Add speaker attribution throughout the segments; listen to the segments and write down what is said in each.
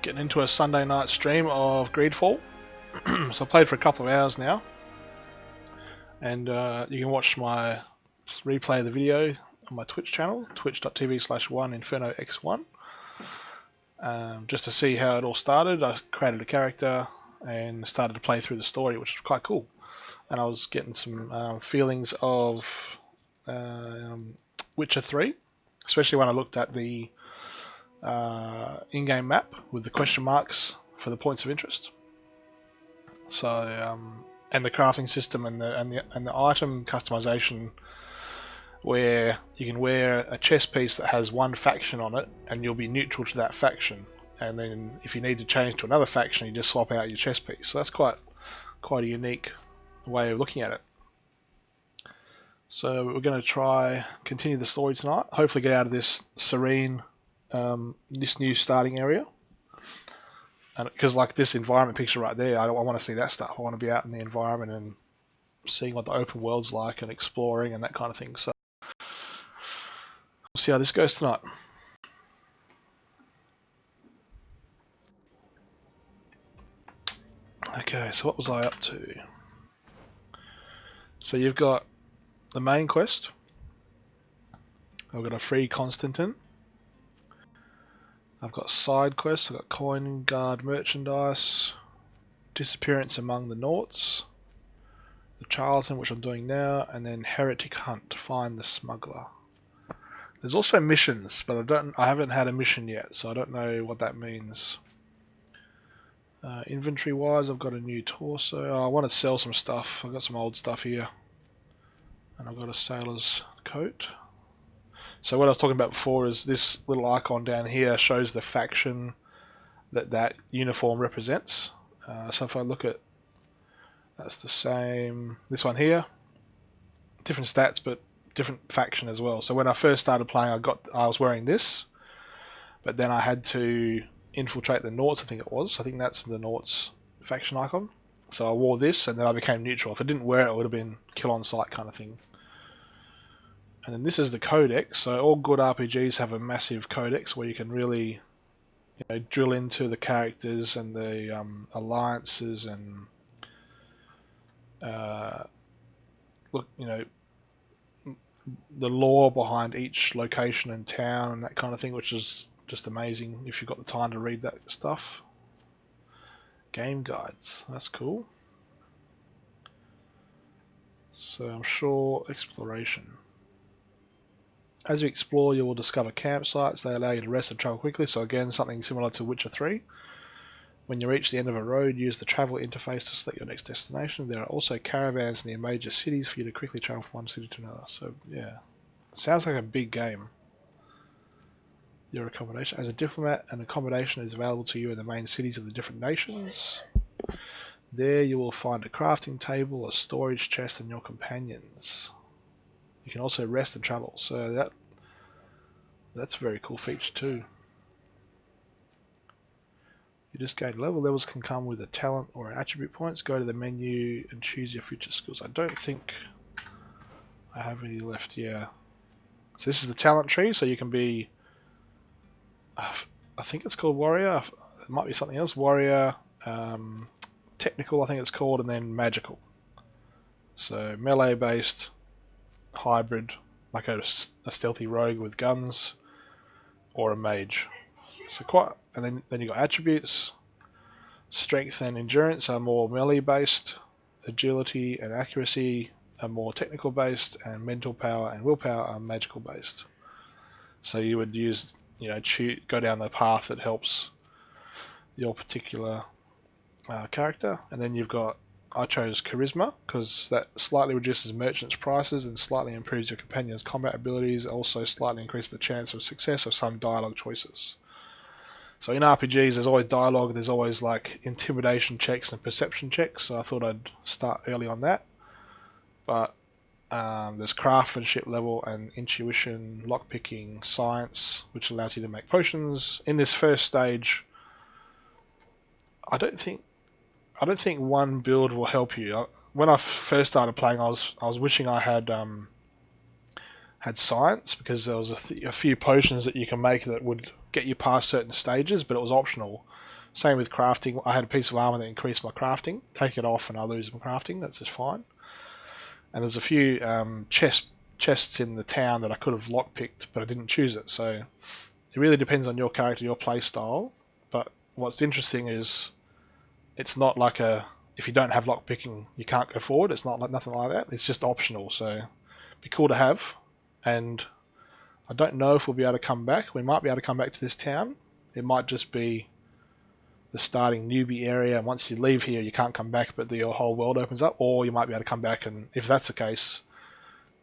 Speaker 1: Getting into a Sunday night stream of GreedFall. So I played for a couple of hours now, and you can watch my replay of the video on my Twitch channel, twitch.tv/1InfernoX1. Just to see how it all started. I created a character and started to play through the story, which was quite cool. And I was getting some feelings of Witcher 3, especially when I looked at the in-game map with the question marks for the points of interest. So and the crafting system and the item customization, where you can wear a chest piece that has one faction on it and you'll be neutral to that faction, and then if you need to change to another faction you just swap out your chest piece. So that's quite a unique way of looking at it. So we're going to continue the story tonight, hopefully get out of this serene this new starting area, and because like this environment picture right there, I want to see that stuff. I want to be out in the environment and seeing what the open world's like and exploring and that kind of thing. So we'll see how this goes tonight. Okay, so what was I up to? So you've got the main quest. I've got a free Constantine. I've got side quests. I've got coin guard merchandise, disappearance among the Naughts, the Charlatan, which I'm doing now, and then heretic hunt, find the smuggler. There's also missions, but I haven't had a mission yet, so I don't know what that means. Inventory wise, I've got a new torso. I want to sell some stuff. I've got some old stuff here, and I've got a sailor's coat. So what I was talking about before is this little icon down here shows the faction that uniform represents. So if I look at, that's the same, this one here, different stats but different faction as well. So when I first started playing I was wearing this, but then I had to infiltrate the Naughts, I think that's the Naughts faction icon. So I wore this and then I became neutral. If I didn't wear it, it would have been kill on sight kind of thing. And then this is the codex. So all good RPGs have a massive codex where you can really, drill into the characters and the alliances and look, the lore behind each location and town and that kind of thing, which is just amazing if you've got the time to read that stuff. Game guides, that's cool. So I'm sure exploration. As you explore, you will discover campsites. They allow you to rest and travel quickly. So again, something similar to Witcher 3. When you reach the end of a road, use the travel interface to select your next destination. There are also caravans near major cities for you to quickly travel from one city to another. So yeah, sounds like a big game. Your accommodation. As a diplomat, an accommodation is available to you in the main cities of the different nations. There you will find a crafting table, a storage chest, and your companions. You can also rest and travel, so that's a very cool feature too. You just gain level. Levels can come with a talent or an attribute points. Go to the menu and choose your future skills. I don't think I have any left, yeah. So this is the talent tree, so you can be, I think it's called warrior, it might be something else, warrior, technical I think it's called, and then magical. So melee based, hybrid, like a stealthy rogue with guns, or a mage. So and then you got attributes. Strength and endurance are more melee based, agility and accuracy are more technical based, and mental power and willpower are magical based. So you would use, go down the path that helps your particular character. And then I chose charisma because that slightly reduces merchants' prices and slightly improves your companion's combat abilities, also slightly increases the chance of success of some dialogue choices. So in RPGs there's always dialogue, there's always like intimidation checks and perception checks, so I thought I'd start early on that. But there's craftsmanship level and intuition, lockpicking, science, which allows you to make potions. In this first stage, I don't think one build will help you. When I first started playing, I was wishing I had science, because there was a few potions that you can make that would get you past certain stages, but it was optional. Same with crafting. I had a piece of armor that increased my crafting. Take it off and I lose my crafting. That's just fine. And there's a few chests in the town that I could have lockpicked, but I didn't choose it. So it really depends on your character, your play style. But what's interesting is it's not like if you don't have lockpicking, you can't go forward. It's not like nothing like that. It's just optional. So it'd be cool to have. And I don't know if we'll be able to come back. We might be able to come back to this town. It might just be the starting newbie area, and once you leave here you can't come back, but your whole world opens up. Or you might be able to come back, and if that's the case,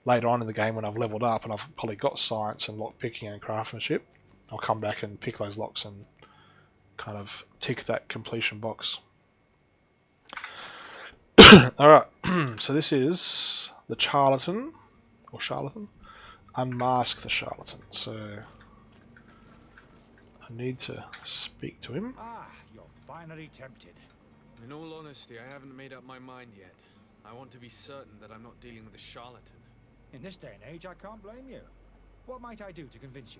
Speaker 1: later on in the game when I've leveled up and I've probably got science and lockpicking and craftsmanship, I'll come back and pick those locks and kind of tick that completion box. Alright, so this is the charlatan, or charlatan. Unmask the charlatan. So I need to speak to him.
Speaker 2: Ah, you're finally tempted.
Speaker 3: In all honesty, I haven't made up my mind yet. I want to be certain that I'm not dealing with a charlatan.
Speaker 2: In this day and age, I can't blame you. What might I do to convince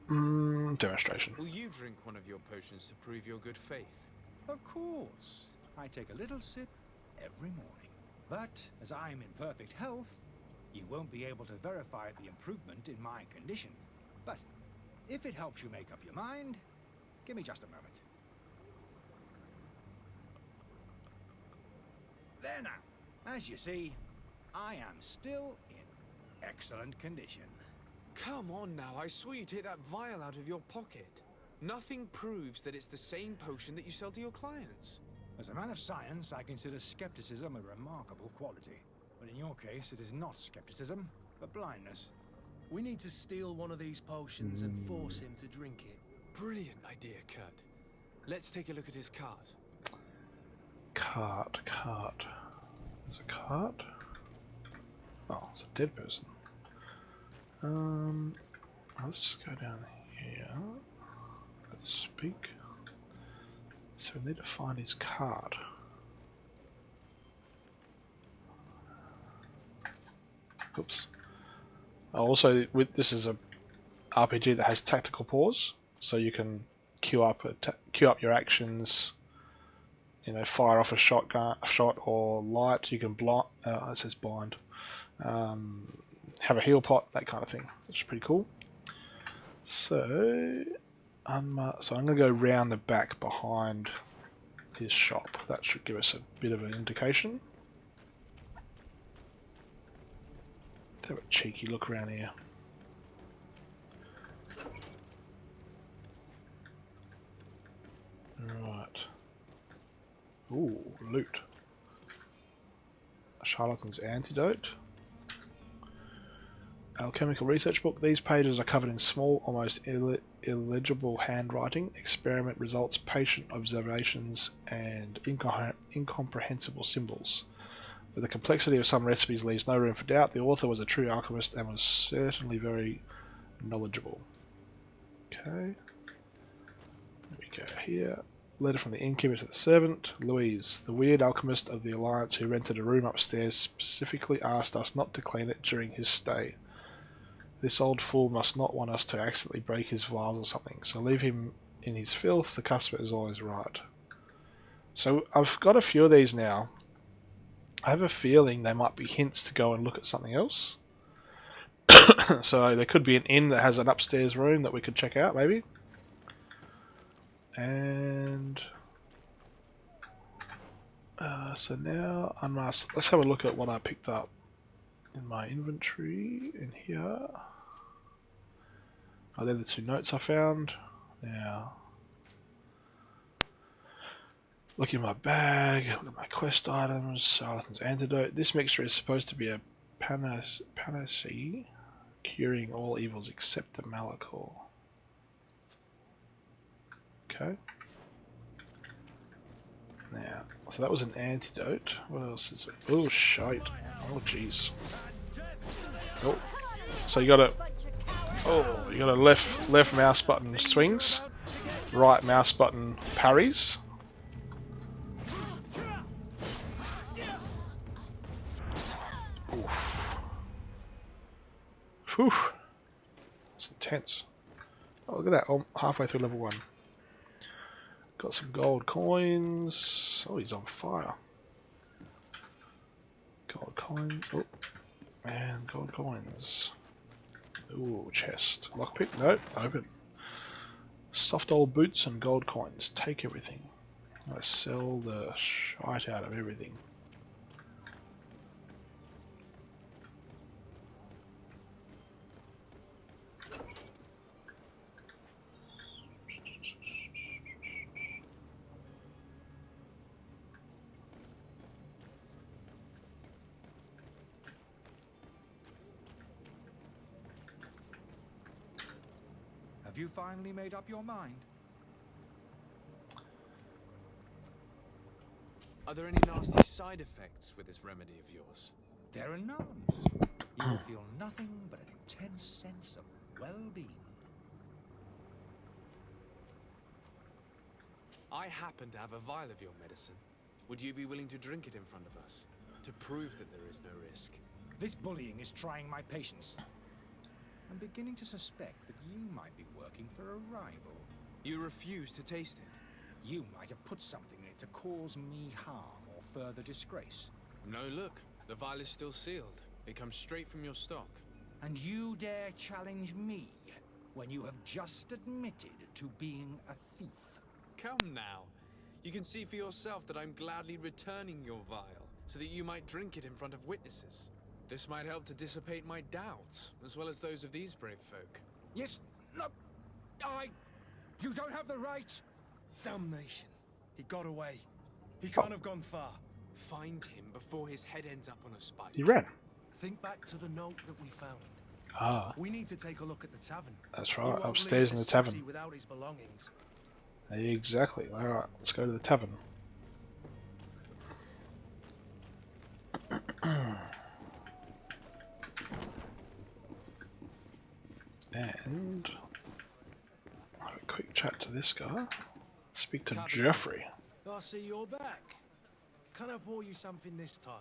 Speaker 2: you?
Speaker 1: Demonstration.
Speaker 3: Will you drink one of your potions to prove your good faith?
Speaker 2: Of course. I take a little sip every morning. But as I'm in perfect health, you won't be able to verify the improvement in my condition. But if it helps you make up your mind, give me just a moment. There now. As you see, I am still in excellent condition.
Speaker 3: Come on now, I swear you take that vial out of your pocket. Nothing proves that it's the same potion that you sell to your clients.
Speaker 2: As a man of science, I consider skepticism a remarkable quality. But in your case, it is not skepticism, but blindness.
Speaker 4: We need to steal one of these potions and force him to drink it.
Speaker 3: Brilliant idea, Kurt. Let's take a look at his cart.
Speaker 1: Cart. There's a cart? Oh, it's a dead person. Let's just go down here. Let's speak. So we need to find his card. Oops. Also, this is a RPG that has tactical pause, so you can queue up your actions. You know, fire off a shot or light. You can blind. It says blind. Have a heal pot, that kind of thing. Which is pretty cool. So I'm gonna go round the back behind his shop. That should give us a bit of an indication. Let's have a cheeky look around here. Right. Ooh, loot. A charlatan's antidote. Alchemical research book. These pages are covered in small, almost illegible handwriting. Experiment results, patient observations, and incomprehensible symbols. But the complexity of some recipes leaves no room for doubt. The author was a true alchemist and was certainly very knowledgeable. Okay. Let me go here. Letter from the innkeeper to the servant. Louise, the weird alchemist of the Alliance who rented a room upstairs, specifically asked us not to clean it during his stay. This old fool must not want us to accidentally break his vials or something, so leave him in his filth. The customer is always right. So I've got a few of these now. I have a feeling they might be hints to go and look at something else. So there could be an inn that has an upstairs room that we could check out, maybe. And so now unmask. Let's have a look at what I picked up in my inventory in here. Oh, they're the two notes I found. Now, look in my bag, look at my quest items, charlatan's antidote. This mixture is supposed to be a panacea, curing all evils except the Malachor. Okay. Now, so that was an antidote. What else is it? Oh, shite. Oh, jeez. Oh, so you got a left mouse button swings, right mouse button parries. Oof. Whew. It's intense. Oh, look at that, I'm halfway through level 1. Got some gold coins. Oh, he's on fire. Gold coins. Oh, man, gold coins. Ooh, chest. Lockpick? Nope, open. Soft old boots and gold coins. Take everything. I sell the shite out of everything.
Speaker 2: Have you finally made up your mind?
Speaker 3: Are there any nasty side effects with this remedy of yours?
Speaker 2: There are none. You will feel nothing but an intense sense of well-being.
Speaker 3: I happen to have a vial of your medicine. Would you be willing to drink it in front of us? To prove that there is no risk?
Speaker 2: This bullying is trying my patience. I'm beginning to suspect that you might be working for a rival.
Speaker 3: You refuse to taste it?
Speaker 2: You might have put something in it to cause me harm or further disgrace.
Speaker 3: No, look. The vial is still sealed. It comes straight from your stock.
Speaker 2: And you dare challenge me when you have just admitted to being a thief?
Speaker 3: Come now. You can see for yourself that I'm gladly returning your vial, so that you might drink it in front of witnesses. This might help to dissipate my doubts, as well as those of these brave folk.
Speaker 2: Yes, no, you don't have the right.
Speaker 4: Damnation. He got away. He can't have gone far.
Speaker 3: Find him before his head ends up on a spike.
Speaker 1: He ran.
Speaker 4: Think back to the note that we found.
Speaker 1: Ah,
Speaker 4: We need to take a look at the tavern.
Speaker 1: that's
Speaker 4: He
Speaker 1: right,
Speaker 4: won't
Speaker 1: upstairs
Speaker 4: leave
Speaker 1: in the tavern.
Speaker 4: city without his belongings.
Speaker 1: Exactly. Alright, let's go to the tavern. And have a quick chat to this guy. Speak to Jeffrey.
Speaker 4: I see you're back. Can I pour you something this time?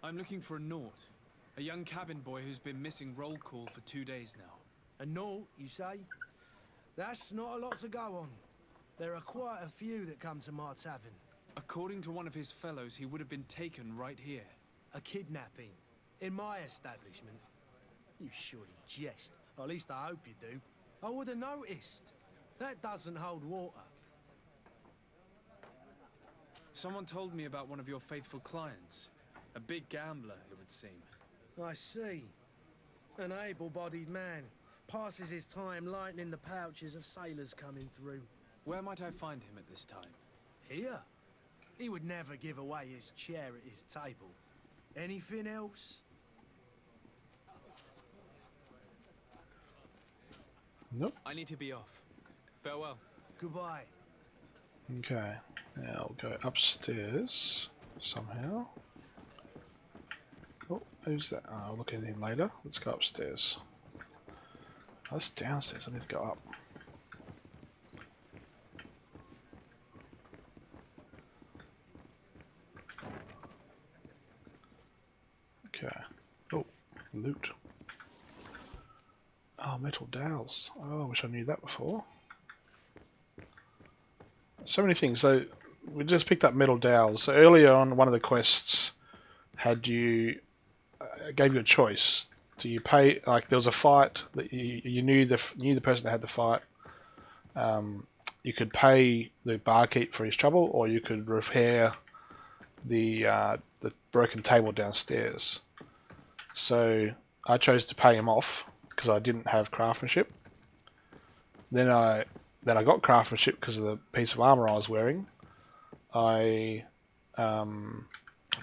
Speaker 3: I'm looking for a Naut, a young cabin boy who's been missing roll call for 2 days now.
Speaker 4: A note, you say? That's not a lot to go on. There are quite a few that come to my tavern.
Speaker 3: According to one of his fellows, he would have been taken right here.
Speaker 4: A kidnapping. In my establishment. You surely jest. Or at least I hope you do. I would have noticed. That doesn't hold water.
Speaker 3: Someone told me about one of your faithful clients. A big gambler, it would seem.
Speaker 4: I see. An able-bodied man. Passes his time lightening the pouches of sailors coming through.
Speaker 3: Where might I find him at this time?
Speaker 4: Here? He would never give away his chair at his table. Anything else?
Speaker 1: Nope.
Speaker 3: I need to be off. Farewell.
Speaker 4: Goodbye.
Speaker 1: Okay. Now we'll go upstairs somehow. Oh, who's that? I'll look at him later. Let's go upstairs. Oh, that's downstairs. I need to go up. Okay. Oh, loot. Oh, metal dowels. Oh, I wish I knew that before. So many things. So we just picked up metal dowels. So earlier on, one of the quests had you gave you a choice. Do you pay? Like there was a fight that you knew the person that had the fight. You could pay the barkeep for his trouble, or you could repair the broken table downstairs. So I chose to pay him off because I didn't have craftsmanship. Then I got craftsmanship because of the piece of armor I was wearing. I'll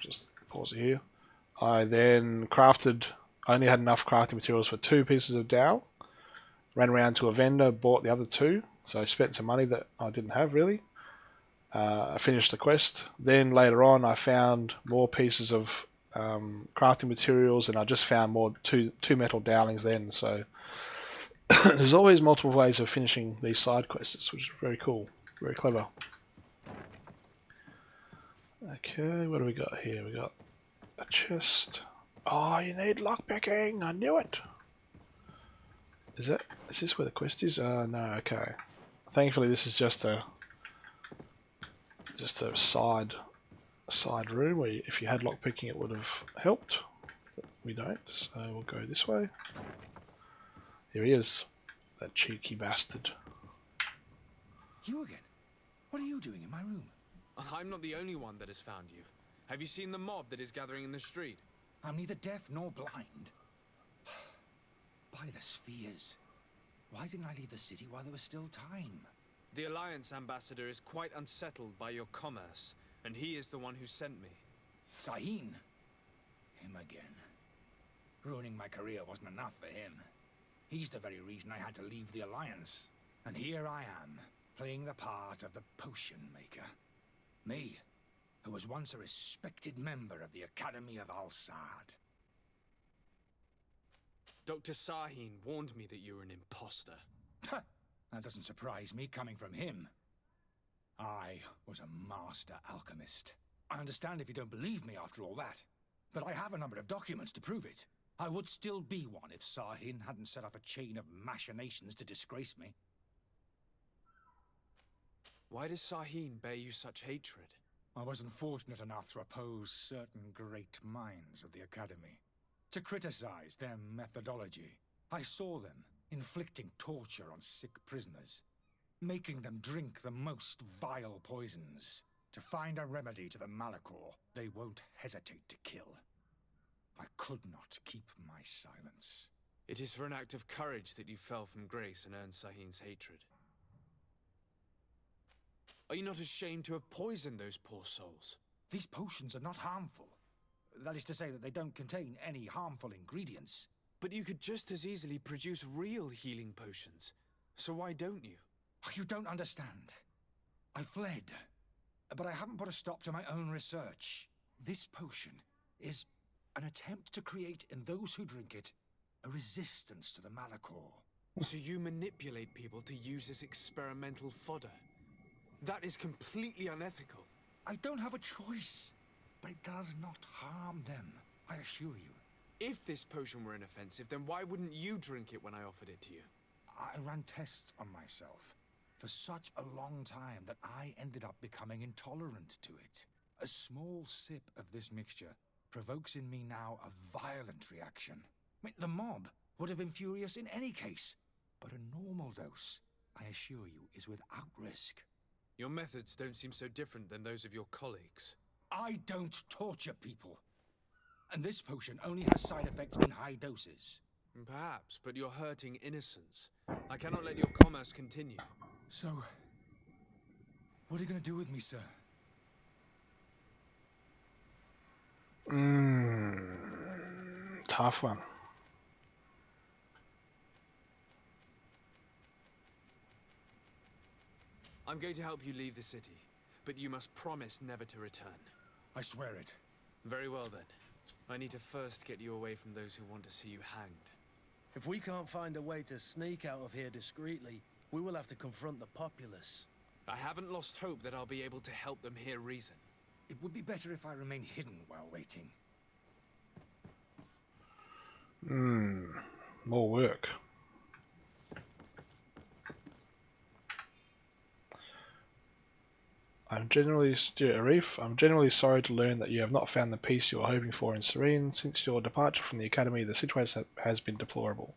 Speaker 1: just pause it here. I then crafted. I only had enough crafting materials for 2 pieces of dowel. Ran around to a vendor, bought the other 2. So I spent some money that I didn't have really. I finished the quest. Then later on, I found more pieces of crafting materials, and I just found more two metal dowlings then. So there's always multiple ways of finishing these side quests, which is very cool, very clever. Okay, what do we got here? We got a chest, Oh, you need lockpicking! I knew it! Is this where the quest is? No, okay. Thankfully this is just a side room where if you had lockpicking it would have helped. But we don't, so we'll go this way. Here he is. That cheeky bastard.
Speaker 2: You again? What are you doing in my room?
Speaker 3: I'm not the only one that has found you. Have you seen the mob that is gathering in the street?
Speaker 2: I'm neither deaf nor blind. By the spheres. Why didn't I leave the city while there was still time?
Speaker 3: The Alliance ambassador is quite unsettled by your commerce, and he is the one who sent me.
Speaker 2: Sahin? Him again. Ruining my career wasn't enough for him. He's the very reason I had to leave the Alliance. And here I am, playing the part of the potion maker. Me, who was once a respected member of the Academy of Al-Sad.
Speaker 3: Dr. Sahin warned me that you were an imposter.
Speaker 2: That doesn't surprise me, coming from him. I was a master alchemist. I understand if you don't believe me after all that, but I have a number of documents to prove it. I would still be one if Sahin hadn't set off a chain of machinations to disgrace me.
Speaker 3: Why does Sahin bear you such hatred?
Speaker 2: I wasn't fortunate enough to oppose certain great minds of the Academy. To criticize their methodology. I saw them inflicting torture on sick prisoners, making them drink the most vile poisons. To find a remedy to the Malachor, they won't hesitate to kill. I could not keep my silence.
Speaker 3: It is for an act of courage that you fell from grace and earned Sahin's hatred. Are you not ashamed to have poisoned those poor souls?
Speaker 2: These potions are not harmful. That is to say that they don't contain any harmful ingredients.
Speaker 3: But you could just as easily produce real healing potions. So why don't you?
Speaker 2: You don't understand. I fled, but I haven't put a stop to my own research. This potion is an attempt to create in those who drink it a resistance to the Malachor.
Speaker 3: So you manipulate people to use as experimental fodder. That is completely unethical.
Speaker 2: I don't have a choice, but it does not harm them, I assure you.
Speaker 3: If this potion were inoffensive, then why wouldn't you drink it when I offered it to you?
Speaker 2: I ran tests on myself for such a long time that I ended up becoming intolerant to it. A small sip of this mixture provokes in me now a violent reaction. The mob would have been furious in any case, but a normal dose, I assure you, is without risk.
Speaker 3: Your methods don't seem so different than those of your colleagues.
Speaker 2: I don't torture people. And this potion only has side effects in high doses.
Speaker 3: Perhaps, but you're hurting innocents. I cannot let your commerce continue.
Speaker 2: So, what are you going to do with me, sir?
Speaker 1: Tough one.
Speaker 3: I'm going to help you leave the city, but you must promise never to return.
Speaker 2: I swear it.
Speaker 3: Very well then. I need to first get you away from those who want to see you hanged.
Speaker 4: If we can't find a way to sneak out of here discreetly, we will have to confront the populace.
Speaker 3: I haven't lost hope that I'll be able to help them hear reason.
Speaker 2: It would be better if I remain hidden while waiting.
Speaker 1: More work. I'm genuinely sorry to learn that you have not found the peace you were hoping for in Serene. Since your departure from the Academy, the situation has been deplorable.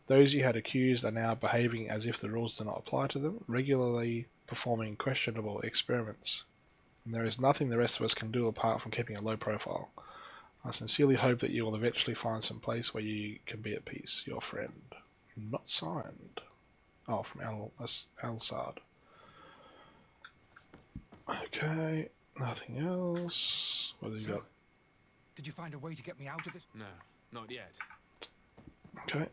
Speaker 1: Those you had accused are now behaving as if the rules do not apply to them, regularly performing questionable experiments. And there is nothing the rest of us can do apart from keeping a low profile. I sincerely hope that you will eventually find some place where you can be at peace. Your friend. Not signed. Oh, from Al-Sad. Okay, nothing else. What have you got?
Speaker 2: Did you find a way to get me out of this?
Speaker 3: No, not yet.
Speaker 1: Okay.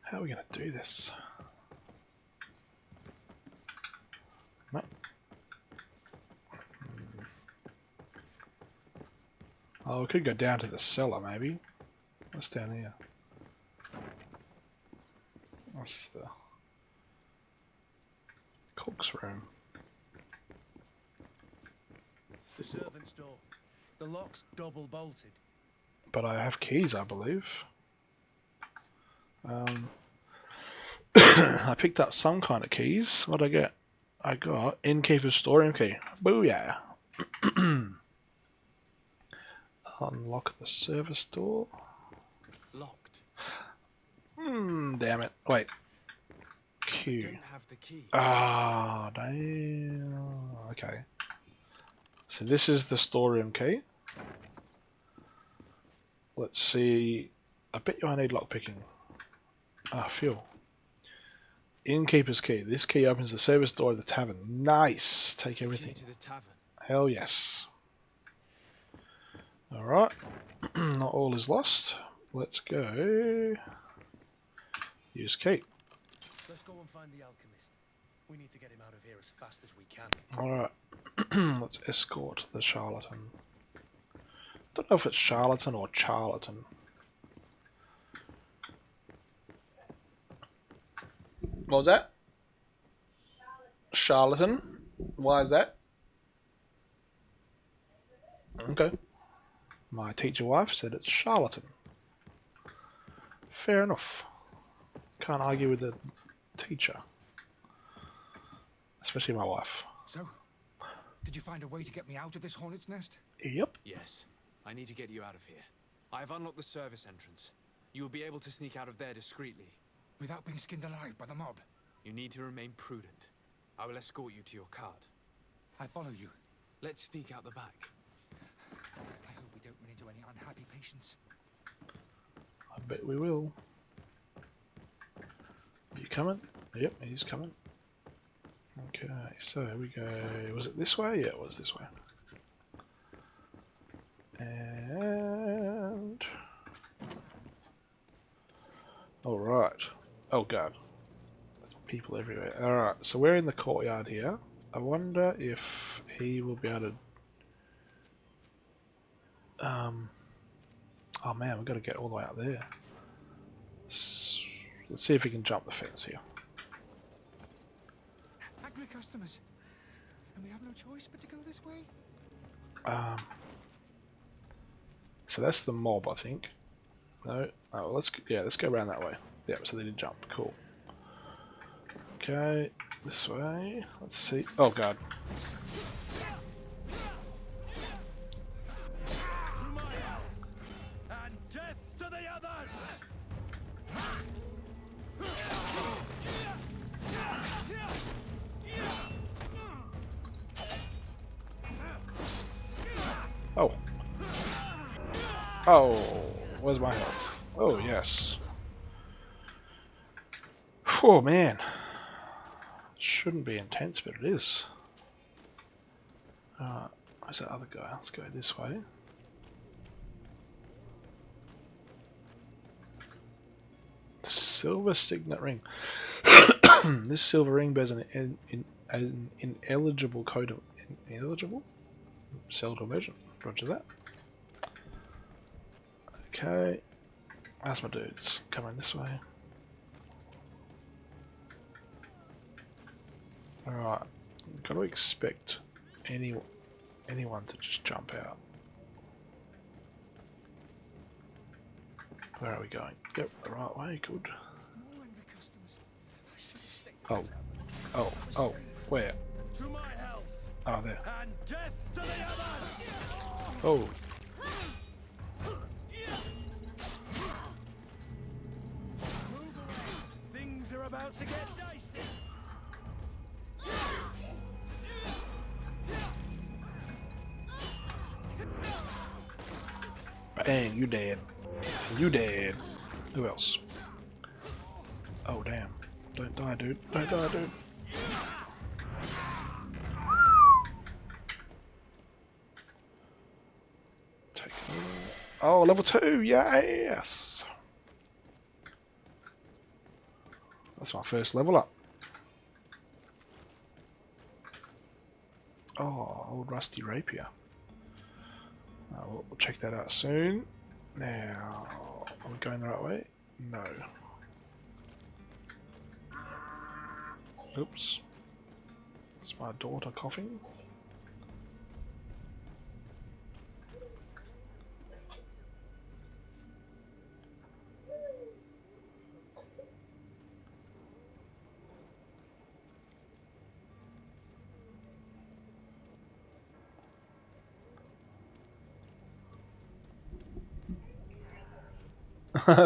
Speaker 1: How are we going to do this? No. Oh, we could go down to the cellar, maybe. What's down here? What's the cook's room?
Speaker 4: The servant's door. The lock's double bolted.
Speaker 1: But I have keys, I believe. I picked up some kind of keys. What did I get? I got innkeeper's storeroom key. Booyah! Unlock the service door.
Speaker 3: Locked.
Speaker 1: Damn it. Wait. Q.
Speaker 3: Don't have the key.
Speaker 1: Ah, damn. Okay. So this is the storeroom key. Let's see. I bet you I need lockpicking. Ah, fuel. Innkeeper's key. This key opens the service door of the tavern. Nice. Take everything.
Speaker 3: Key to the tavern.
Speaker 1: Hell yes. Alright. Not all is lost. Let's go. Use key.
Speaker 4: Let's go and find the alchemist. We need to get him out of here as fast as we can.
Speaker 1: Alright. Let's escort the charlatan. Don't know if it's charlatan or charlatan. What was that? Charlatan. Why is that? Okay. My teacher wife said it's charlatan. Fair enough. Can't argue with the teacher. Especially my wife.
Speaker 2: So, did you find a way to get me out of this hornet's nest?
Speaker 1: Yep.
Speaker 3: Yes. I need to get you out of here. I have unlocked the service entrance. You will be able to sneak out of there discreetly.
Speaker 2: Without being skinned alive by the mob?
Speaker 3: You need to remain prudent. I will escort you to your cart.
Speaker 2: I follow you.
Speaker 3: Let's sneak out the back.
Speaker 2: I hope we don't run into any unhappy patients.
Speaker 1: I bet we will. Are you coming? Yep, he's coming. Okay, so we go. Was it this way? Yeah, it was this way. And. Alright. Oh god. There's people everywhere. Alright, so we're in the courtyard here. I wonder if he will be able to. Oh man, we've got to get all the way up there. Let's see if we can jump the fence here.
Speaker 2: Angry customers. And we have no choice but to go this way?
Speaker 1: So that's the mob, I think. No? Oh, let's go around that way. Yep, so they did jump. Cool. Okay, this way. Let's see. Oh god.
Speaker 4: To my health, and death to the others!
Speaker 1: Oh. Oh, where's my health? Oh, yes. Oh, man. Shouldn't be intense, but it is. Where's that other guy? Let's go this way. Silver signet ring. This silver ring bears an ineligible code of... Ineligible? Sell to a merchant. Roger that. Okay. That's my dudes. Coming this way. Alright. Got to expect anyone to just jump out. Where are we going? Yep, the right way. Good.
Speaker 2: More angry customers. I should have stayed.
Speaker 1: Oh. Where?
Speaker 4: To my health,
Speaker 1: Oh, there.
Speaker 4: and death to the others!
Speaker 1: Oh.
Speaker 4: Move away. Things are about to get dicey.
Speaker 1: Bang, you dead. You dead. Who else? Oh, damn. Don't die, dude. Don't die, dude. Take oh, level 2. Yes. That's my first level up. Oh, old rusty rapier. We'll check that out soon. Now, are we going the right way? No. Oops. It's my daughter coughing.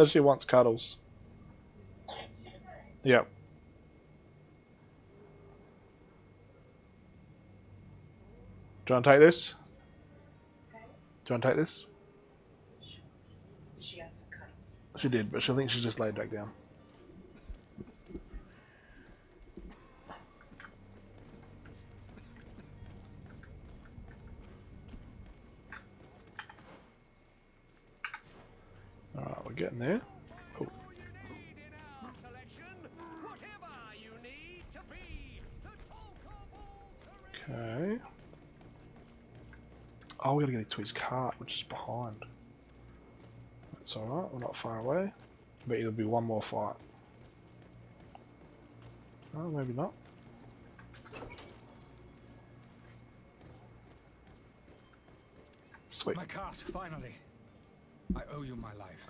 Speaker 1: She wants cuddles. Yep. Do you want to take this? Do you want to take this?
Speaker 5: She got some cuddles.
Speaker 1: She did, but she thinks she's just laid back down. Alright, we're getting there. Oh. Okay. Oh, we gotta get to his cart, which is behind. That's alright, we're not far away. Bet there'll be one more fight. Oh, maybe not. Sweet.
Speaker 2: My cart, finally. I owe you my life.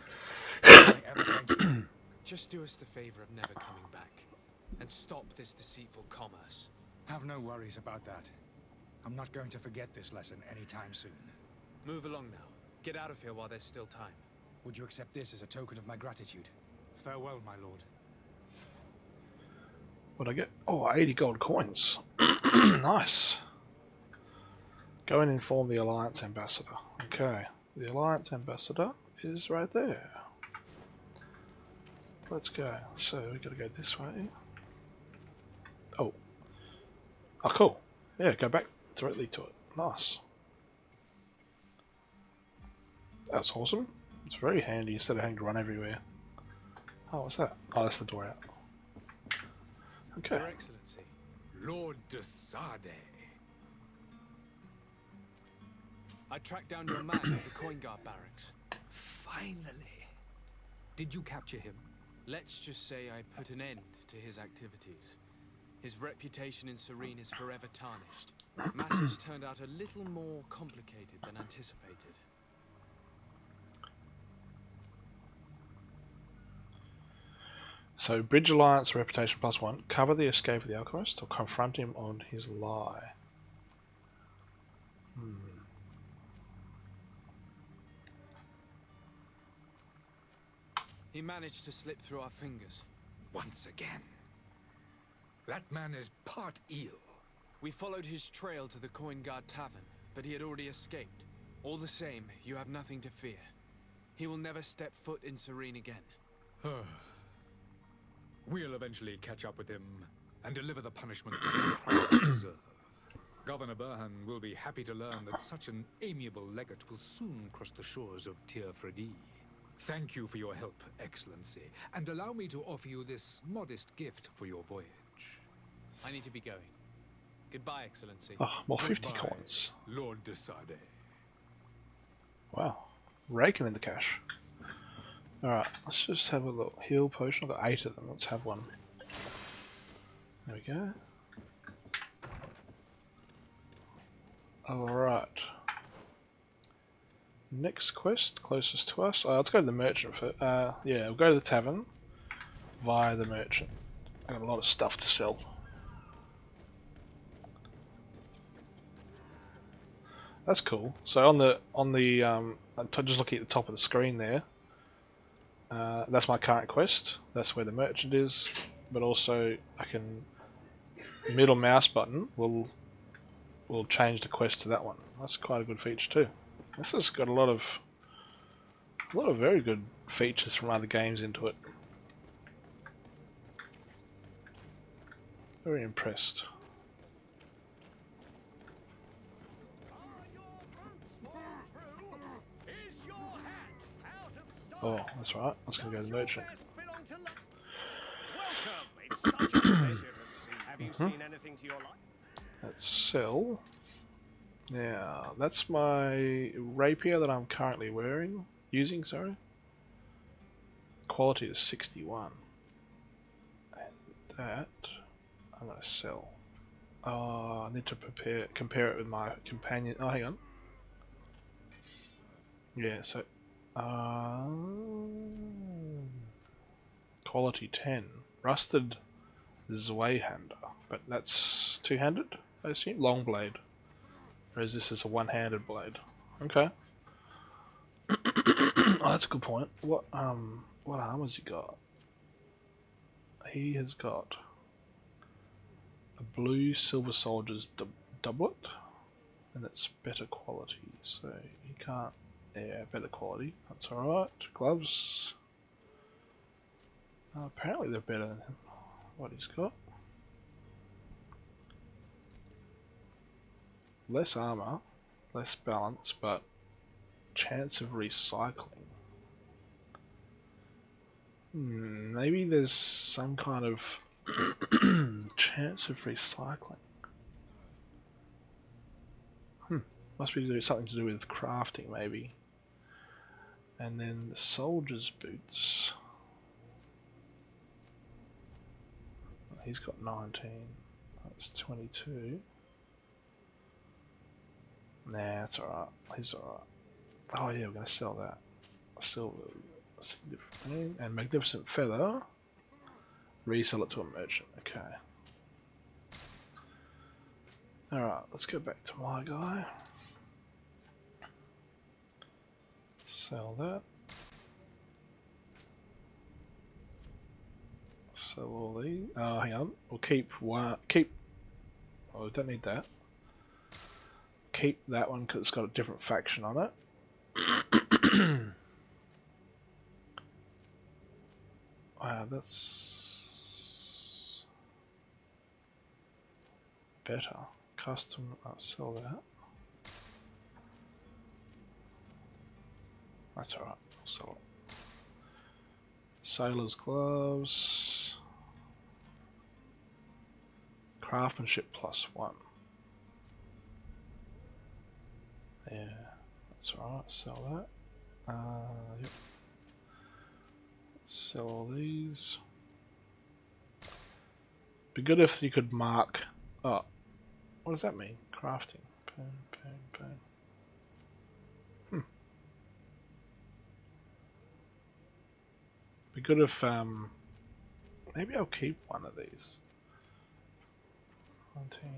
Speaker 2: I ever thank you.
Speaker 3: Just do us the favor of never coming back. And stop this deceitful commerce.
Speaker 2: Have no worries about that. I'm not going to forget this lesson anytime soon.
Speaker 3: Move along now. Get out of here while there's still time.
Speaker 2: Would you accept this as a token of my gratitude? Farewell, my lord.
Speaker 1: What'd I get? Oh, 80 gold coins. Nice. Go and inform the Alliance Ambassador. Okay. The Alliance Ambassador is right there. Let's go. So we gotta go this way. Oh. Oh, cool. Yeah, go back directly to it. Nice. That's awesome. It's very handy instead of having to run everywhere. Oh, what's that? Oh, that's the door out. Okay.
Speaker 3: Your Excellency.
Speaker 2: Lord de Sade.
Speaker 3: I tracked down your man near the coin guard barracks.
Speaker 2: Finally. Did you capture him?
Speaker 3: Let's just say I put an end to his activities. His reputation in Serene is forever tarnished. Matters turned out a little more complicated than anticipated.
Speaker 1: So, Bridge Alliance reputation +1. Cover the escape of the Alchemist or confront him on his lie.
Speaker 3: He managed to slip through our fingers.
Speaker 2: Once again. That man is part eel.
Speaker 3: We followed his trail to the Coin Guard Tavern, but he had already escaped. All the same, you have nothing to fear. He will never step foot in Serene again.
Speaker 6: We'll eventually catch up with him and deliver the punishment that his crimes deserve. Governor Burhan will be happy to learn that such an amiable legate will soon cross the shores of Tir Fredi. Thank you for your help, Excellency, and allow me to offer you this modest gift for your voyage.
Speaker 3: I need to be going. Goodbye, Excellency.
Speaker 1: Oh, more 50
Speaker 6: Goodbye,
Speaker 1: coins.
Speaker 6: Lord de Sade.
Speaker 1: Wow. Raking in the cash. Alright, let's just have a look. Heal potion, I've got 8 of them, let's have one. There we go. Alright. Next quest, closest to us. Let's go to the merchant first. Yeah, we'll go to the tavern via the merchant. I got a lot of stuff to sell. That's cool. So on the just looking at the top of the screen there, that's my current quest. That's where the merchant is. But also I can middle mouse button will change the quest to that one. That's quite a good feature too. This has got a lot of very good features from other games into it. Very impressed. Oh, that's right. I was going to go to the merchant.
Speaker 7: Welcome. It's such a pleasure to see. Have you seen anything to your liking?
Speaker 1: Let's sell. Now, that's my rapier that I'm currently using, sorry. Quality is 61. And that, I'm going to sell. Oh, I need to compare it with my companion. Oh, hang on. Yeah, so, quality 10. Rusted Zweihander, but that's two-handed, I assume? Long blade. Whereas this is a one-handed blade. Okay. Oh, that's a good point. What armor's he got? He has got a blue silver soldier's doublet, and it's better quality, so he can't. Yeah, better quality. That's alright. Gloves. Apparently they're better than what he's got. Less armor, less balance, but chance of recycling. Maybe there's some kind of chance of recycling. Must be something to do with crafting, maybe. And then the soldier's boots. He's got 19. That's 22. Nah, that's alright. He's alright. Oh yeah, we're gonna sell that. Silver, significant, and magnificent feather. Resell it to a merchant. Okay. Alright, let's go back to my guy. Sell that. Sell all these. Oh, hang on. We'll keep one. Oh, we don't need that. Keep that one because it's got a different faction on it. Wow, that's better. Custom. I'll sell that. That's alright. I'll sell it. Sailor's gloves. Craftsmanship +1. Yeah, that's alright. Sell that. Yep. Sell all these. Be good if you could mark. Oh, what does that mean? Crafting. Boom, boom, boom. Be good if maybe I'll keep one of these. 19.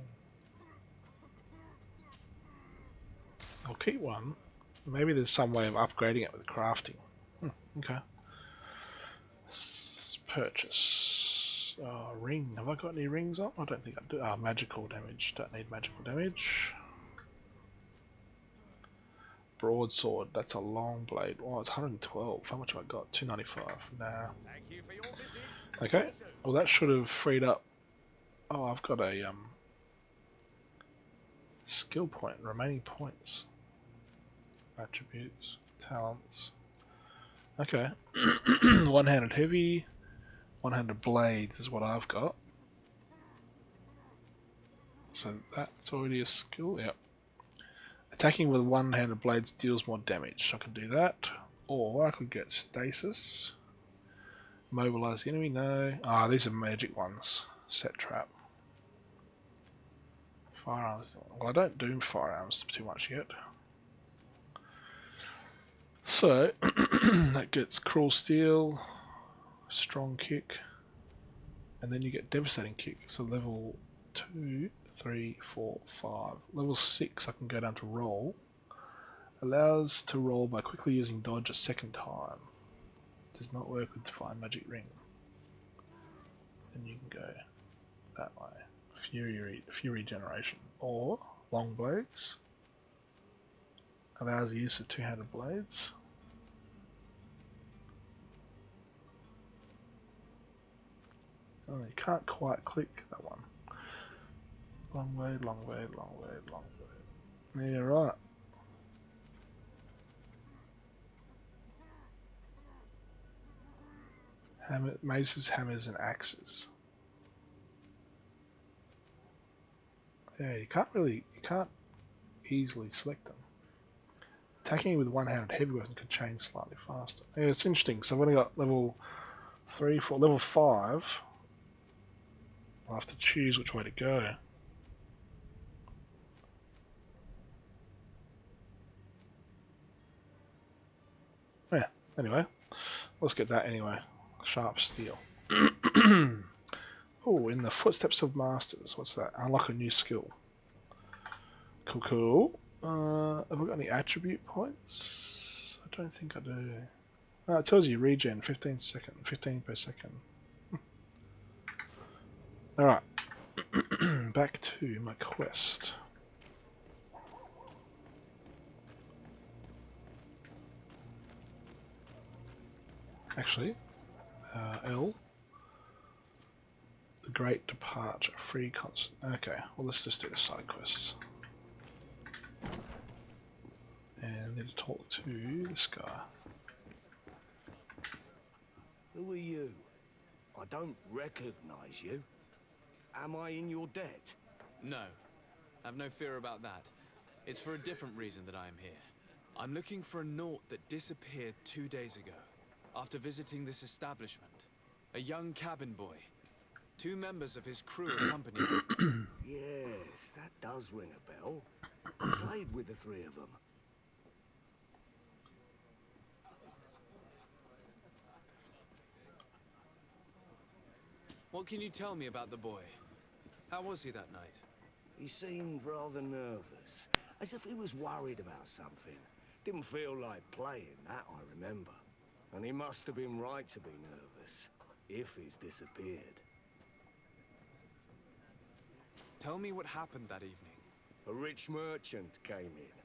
Speaker 1: I'll keep one. Maybe there's some way of upgrading it with crafting. Okay. Purchase. Ring. Have I got any rings on? I don't think I do. Magical damage. Don't need magical damage. Broadsword. That's a long blade. Oh, it's 112. How much have I got? 295. Nah.
Speaker 7: Thank you for your visit.
Speaker 1: Okay. Well, that should have freed up. Oh, I've got a skill point. Remaining points. Attributes. Talents. Okay. One-handed heavy. One-handed blades is what I've got. So that's already a skill. Yep. Attacking with one-handed blades deals more damage, so I can do that. Or I could get stasis. Mobilize the enemy, no. These are magic ones. Set trap. Firearms. Well, I don't do firearms too much yet. So, that gets cruel steel, strong kick, and then you get devastating kick. So level 2, 3, 4, 5. Level 6 I can go down to roll. Allows to roll by quickly using dodge a second time. Does not work with Divine Magic Ring. Then you can go that way. Fury Generation. Or Long Blades. Allows the use of two-handed blades. Oh, you can't quite click that one. Long blade, long blade, long blade, long blade. Yeah, right. Maces, hammers, and axes. Yeah, you can't easily select them. Attacking with one-handed heavy weapon can change slightly faster. Yeah, it's interesting. So I've only got level 3, 4, level 5. I'll have to choose which way to go. Yeah, anyway. Let's get that anyway. Sharp steel. Oh, in the footsteps of masters. What's that? Unlock a new skill. Cool, cool. Have we got any attribute points? I don't think I do. Oh, it tells you regen 15 per second. Alright. Back to my quest. Actually, L. The Great Departure. Free constant. Okay, well let's just do the side quests. And need to talk to this guy.
Speaker 5: Who are you? I don't recognize you. Am I in your debt?
Speaker 3: No. Have no fear about that. It's for a different reason that I am here. I'm looking for a Naut that disappeared 2 days ago, after visiting this establishment. A young cabin boy. 2 members of his crew accompanied him.
Speaker 5: Yes, that does ring a bell. I've played with the 3 of them.
Speaker 3: What can you tell me about the boy? How was he that night?
Speaker 5: He seemed rather nervous, as if he was worried about something. Didn't feel like playing, that I remember. And he must have been right to be nervous, if he's disappeared.
Speaker 3: Tell me what happened that evening.
Speaker 5: A rich merchant came in,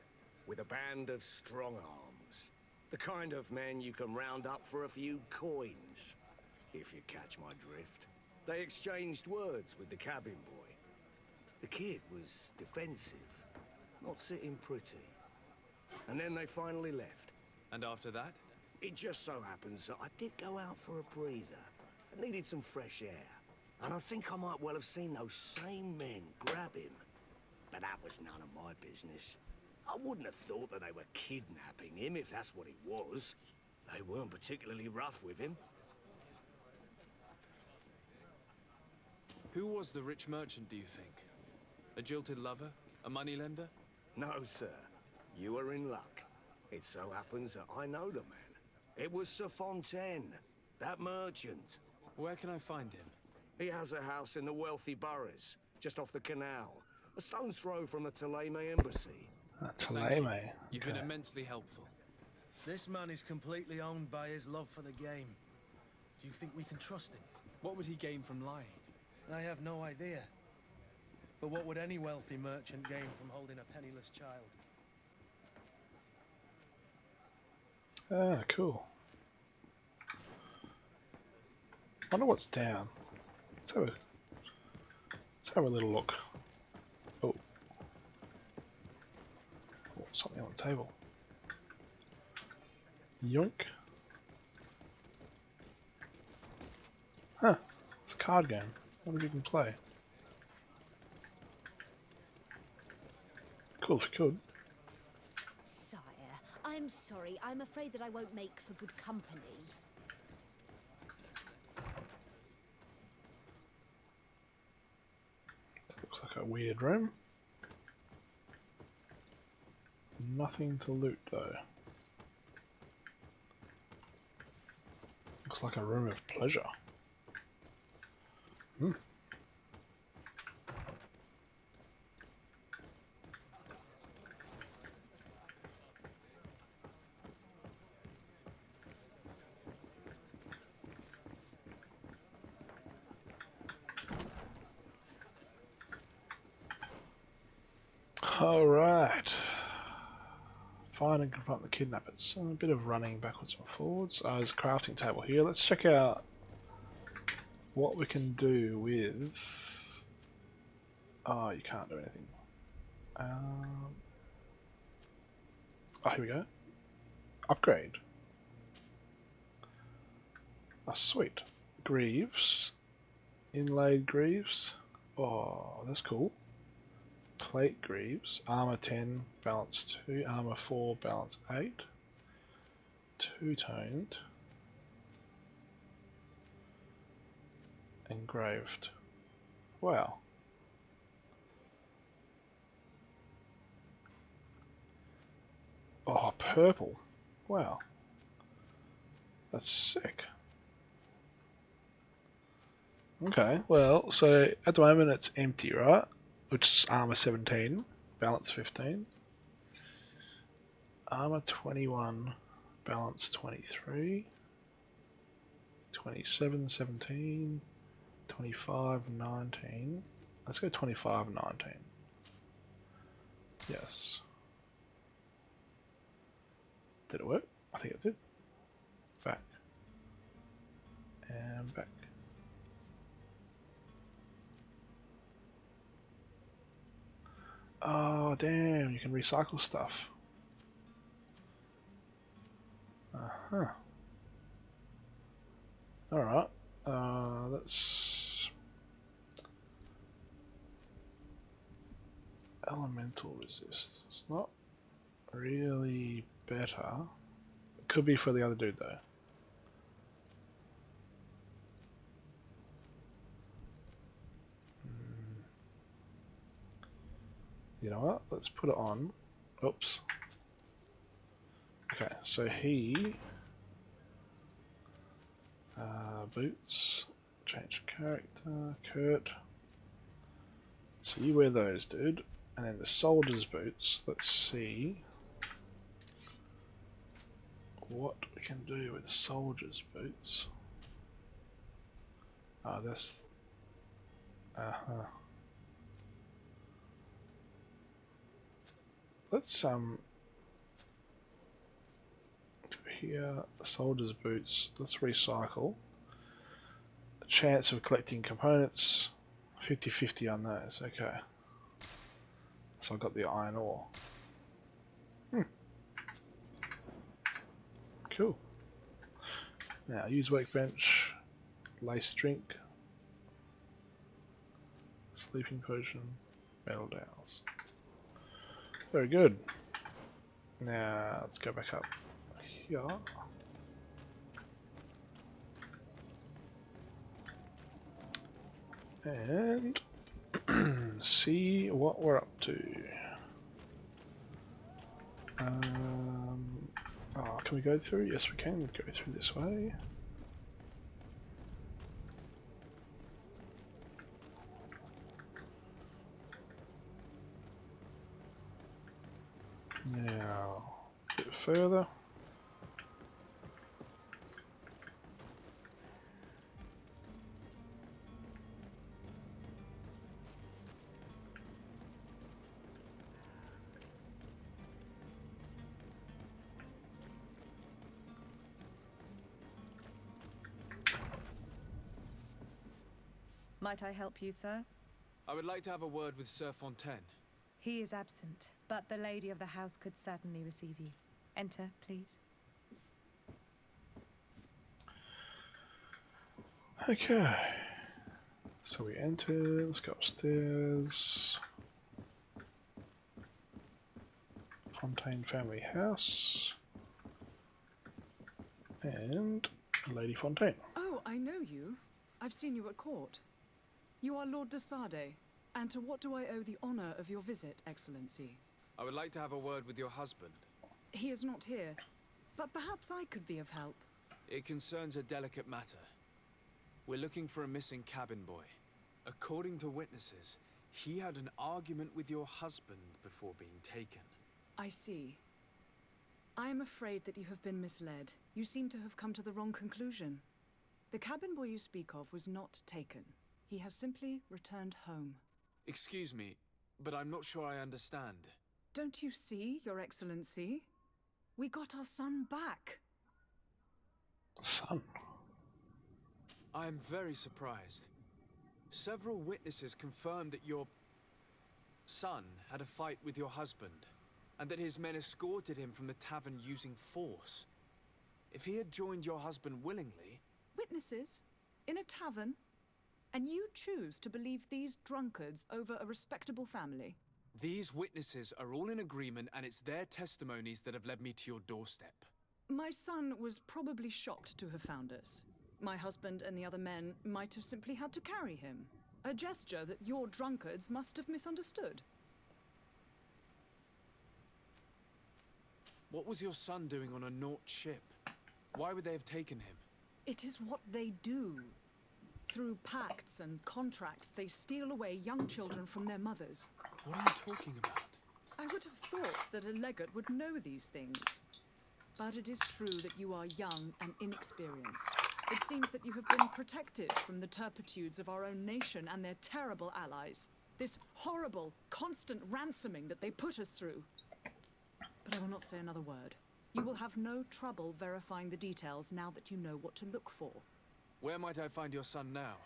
Speaker 5: with a band of strong arms. The kind of men you can round up for a few coins, if you catch my drift. They exchanged words with the cabin boy. The kid was defensive, not sitting pretty. And then they finally left.
Speaker 3: And after that?
Speaker 5: It just so happens that I did go out for a breather. I needed some fresh air. And I think I might well have seen those same men grab him. But that was none of my business. I wouldn't have thought that they were kidnapping him, if that's what it was. They weren't particularly rough with him.
Speaker 3: Who was the rich merchant, do you think? A jilted lover? A moneylender?
Speaker 5: No, sir. You are in luck. It so happens that I know the man. It was Sir Fontaine, that merchant.
Speaker 3: Where can I find him?
Speaker 5: He has a house in the wealthy boroughs, just off the canal. A stone's throw from the Theleme embassy.
Speaker 3: Thank you. You've been immensely helpful.
Speaker 4: This man is completely owned by his love for the game. Do you think we can trust him?
Speaker 3: What would he gain from lying?
Speaker 4: I have no idea. But what would any wealthy merchant gain from holding a penniless child?
Speaker 1: Ah, cool. Wonder what's down. Let's have a little look. Oh. Oh, something on the table. Yoink. Huh. It's a card game. I wonder if you can play. Cool if you could.
Speaker 8: Sire, I'm sorry. I'm afraid that I won't make for good company.
Speaker 1: Looks like a weird room. Nothing to loot though. Looks like a room of pleasure. Hmm. Alright. Find and confront the kidnappers. A bit of running backwards and forwards. There's a crafting table here. Let's check out what we can do with... Oh, you can't do anything. Oh, here we go. Upgrade. Oh, sweet. Greaves. Inlaid greaves. Oh, that's cool. Plate greaves. Armor 10, balance 2. Armor 4, balance 8. Two-toned. Engraved. Wow. Oh, purple. Wow. That's sick. Okay, well, so at the moment it's empty, right? Which is armor 17, balance 15. Armor 21, Balance 23. 27, 17. 25, 19. Let's go 25, 19. Yes. Did it work? I think it did. Back. And back. Oh damn, you can recycle stuff. Uh-huh. Alright. That's elemental resist. It's not really better. It could be for the other dude though. You know what? Let's put it on. Oops. Okay, so he boots, change character, Kurt. So you wear those, dude. And then the soldier's boots, let's see what we can do with soldier's boots. Oh, that's let's here, soldier's boots, let's recycle. The chance of collecting components 50-50 on those, okay. So I've got the iron ore. Cool. Now use workbench, lace drink, sleeping potion, metal dowels. Very good. Now let's go back up here. And see what we're up to. Can we go through? Yes, we can. Let's go through this way. Now, a bit further.
Speaker 9: Might I help you, sir?
Speaker 3: I would like to have a word with Sir Fontaine.
Speaker 9: He is absent, but the lady of the house could certainly receive you. Enter, please.
Speaker 1: Okay. So we enter, let's go upstairs. Fontaine family house. And Lady Fontaine.
Speaker 10: Oh, I know you. I've seen you at court. You are Lord de Sade, and to what do I owe the honor of your visit, Excellency?
Speaker 3: I would like to have a word with your husband.
Speaker 10: He is not here, but perhaps I could be of help.
Speaker 3: It concerns a delicate matter. We're looking for a missing cabin boy. According to witnesses, he had an argument with your husband before being taken.
Speaker 10: I see. I am afraid that you have been misled. You seem to have come to the wrong conclusion. The cabin boy you speak of was not taken. He has simply returned home.
Speaker 3: Excuse me, but I'm not sure I understand.
Speaker 10: Don't you see, Your Excellency? We got our son back.
Speaker 1: Son?
Speaker 3: I am very surprised. Several witnesses confirmed that your son had a fight with your husband, and that his men escorted him from the tavern using force. If he had joined your husband willingly...
Speaker 10: Witnesses? In a tavern? And you choose to believe these drunkards over a respectable family?
Speaker 3: These witnesses are all in agreement, and it's their testimonies that have led me to your doorstep.
Speaker 10: My son was probably shocked to have found us. My husband and the other men might have simply had to carry him. A gesture that your drunkards must have misunderstood.
Speaker 3: What was your son doing on a Naut ship? Why would they have taken him?
Speaker 10: It is what they do. Through pacts and contracts, they steal away young children from their mothers.
Speaker 3: What are you talking about?
Speaker 10: I would have thought that a legate would know these things. but it is true that you are young and inexperienced. It seems that you have been protected from the turpitudes of our own nation and their terrible allies. This horrible, constant ransoming that they put us through. But I will not say another word. You will have no trouble verifying the details now that you know what to look for.
Speaker 3: Where might I find your son now?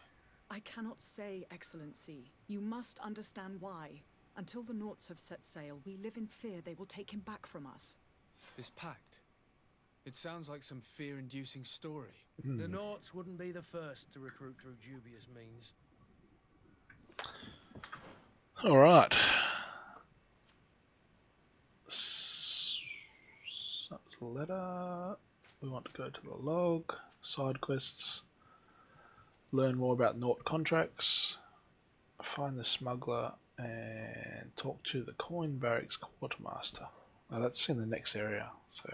Speaker 10: I cannot say, Excellency. You must understand why. Until the Nauts have set sail, we live in fear they will take him back from us.
Speaker 3: This pact. It sounds like some fear-inducing story.
Speaker 4: The Nauts wouldn't be the first to recruit through dubious means.
Speaker 1: Alright. That's the letter. We want to go to the log. Side quests. Learn more about Naut contracts. Find the smuggler and talk to the coin barracks quartermaster. Oh, that's in the next area. So.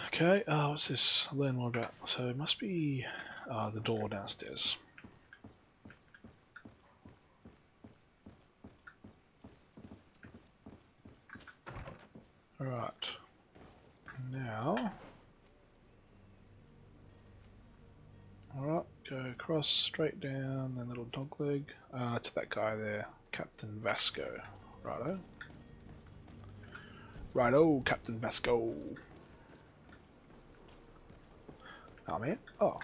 Speaker 1: Okay, what's this? Learn more about. So it must be the door downstairs. Alright. Now. Alright, go across, straight down, then little dog leg. To that guy there, Captain Vasco. Righto. Righto, Captain Vasco. Oh man, oh.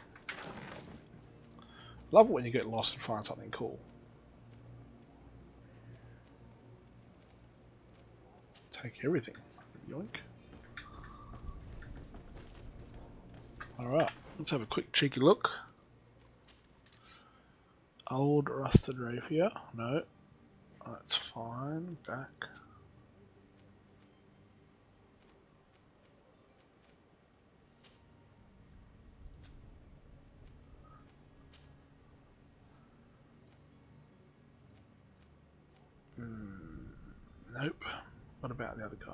Speaker 1: Love it when you get lost and find something cool. Take everything. Yoink. Alright, let's have a quick cheeky look. Old rusted rapier. No. That's fine. Back. Nope. What about the other guy?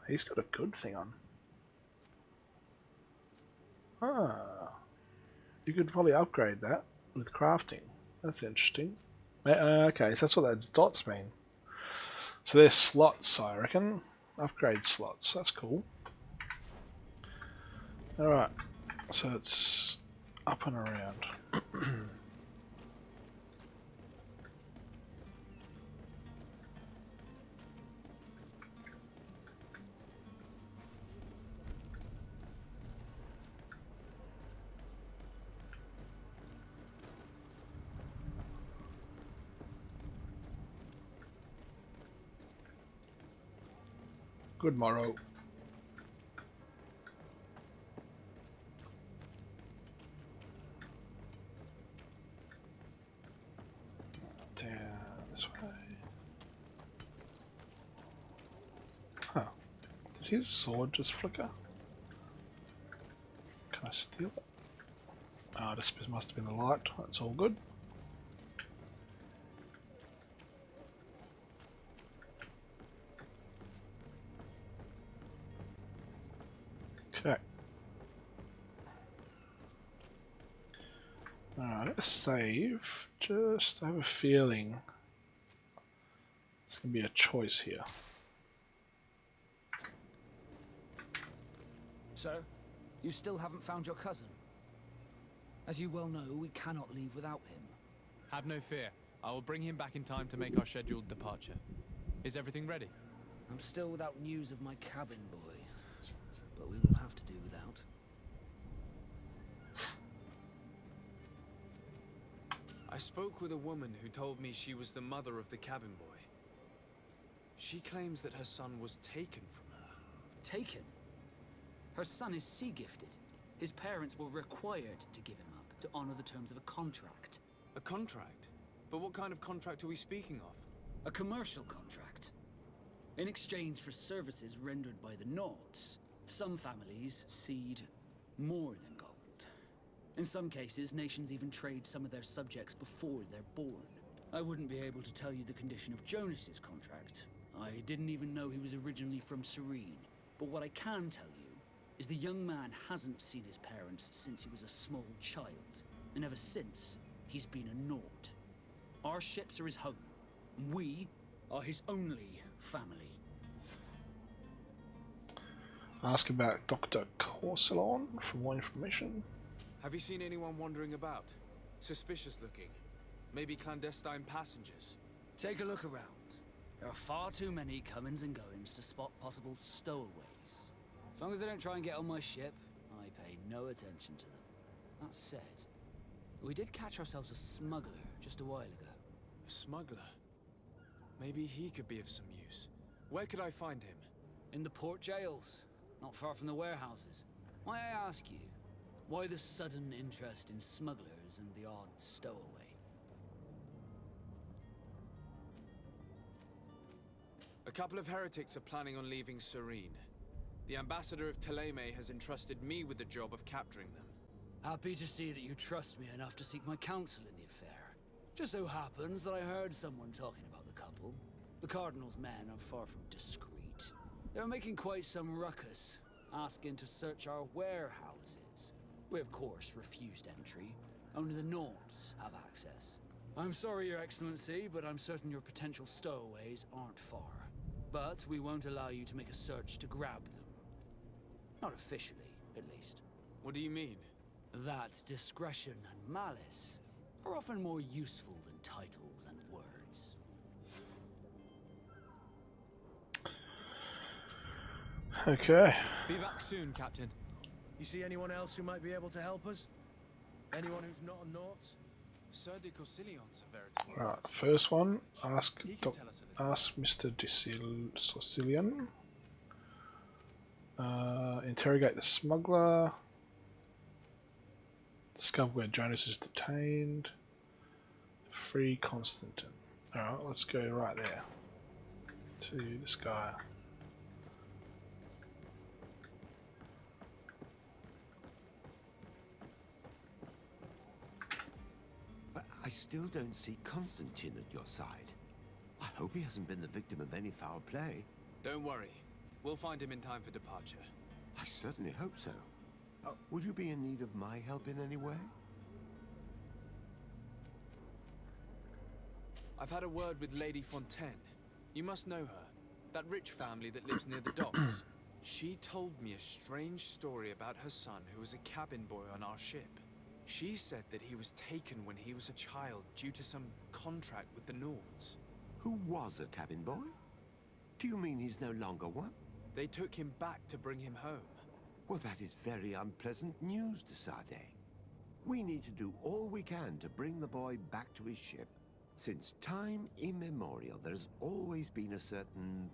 Speaker 1: He's got a good thing on. You could probably upgrade that with crafting. That's interesting. Okay, so that's what those dots mean. So they're slots, I reckon. Upgrade slots. That's cool. Alright, so it's up and around. Good morrow. Down this way. Huh. Did his sword just flicker? Can I steal it? Ah, this must have been the light. That's all good. Okay. Alright, let's save. Just I have a feeling it's going to be a choice here.
Speaker 11: Sir, you still haven't found your cousin. As you well know, we cannot leave without him.
Speaker 3: Have no fear. I will bring him back in time to make our scheduled departure. Is everything ready?
Speaker 11: I'm still without news of my cabin boy, but we will have to do without.
Speaker 3: I spoke with a woman who told me she was the mother of the cabin boy. She claims that her son was taken from her.
Speaker 11: Taken? Her son is sea-gifted. His parents were required to give him up to honor the terms of a contract.
Speaker 3: A contract? But what kind of contract are we speaking of?
Speaker 11: A commercial contract. In exchange for services rendered by the Nauts, some families cede more than gold. In some cases, nations even trade some of their subjects before they're born. I wouldn't be able to tell you the condition of Jonas's contract. I didn't even know he was originally from Serene. But what I can tell you is the young man hasn't seen his parents since he was a small child. And ever since, he's been a Nord. Our ships are his home. We are his only family.
Speaker 1: Ask about Dr. Corsalon for more information.
Speaker 3: Have you seen anyone wandering about? Suspicious looking. Maybe clandestine passengers.
Speaker 11: Take a look around. There are far too many comings and goings to spot possible stowaways. As long as they don't try and get on my ship, I pay no attention to them. That said, we did catch ourselves a smuggler just a while ago.
Speaker 3: A smuggler? Maybe he could be of some use. Where could I find him?
Speaker 11: In the port jails, not far from the warehouses. May I ask you, why the sudden interest in smugglers and the odd stowaway?
Speaker 3: A couple of heretics are planning on leaving Serene. The ambassador of Teleme has entrusted me with the job of capturing them.
Speaker 11: Happy to see that you trust me enough to seek my counsel in the affair. Just so happens that I heard someone talking about the couple. The Cardinal's men are far from discreet. They're making quite some ruckus, asking to search our warehouses. We, of course, refused entry. Only the Nords have access. I'm sorry, Your Excellency, but I'm certain your potential stowaways aren't far. But we won't allow you to make a search to grab them. Not officially, at least.
Speaker 3: What do you mean?
Speaker 11: That discretion and malice are often more useful than titles and words.
Speaker 1: Okay.
Speaker 3: Be back soon, Captain.
Speaker 4: You see anyone else who might be able to help us? Anyone who's not a Nort?
Speaker 3: Sir de Corcillion's a veritable...
Speaker 1: Right, first one, ask
Speaker 3: He can tell us a little.
Speaker 1: ask Mr. Sicilian. Interrogate the smuggler. Discover where Jonas is detained. Free Constantine. Alright, let's go right there. To this guy.
Speaker 12: But I still don't see Constantine at your side. I hope he hasn't been the victim of any foul play.
Speaker 3: Don't worry. We'll find him in time for departure.
Speaker 12: I certainly hope so. Would you be in need of my help in any way?
Speaker 3: I've had a word with Lady Fontaine. You must know her. That rich family that lives near the docks. She told me a strange story about her son who was a cabin boy on our ship. She said that he was taken when he was a child due to some contract with the Nords.
Speaker 12: Who was a cabin boy? Do you mean he's no longer one?
Speaker 3: They took him back to bring him home.
Speaker 12: Well, that is very unpleasant news, de Sade. We need to do all we can to bring the boy back to his ship. Since time immemorial, there's always been a certain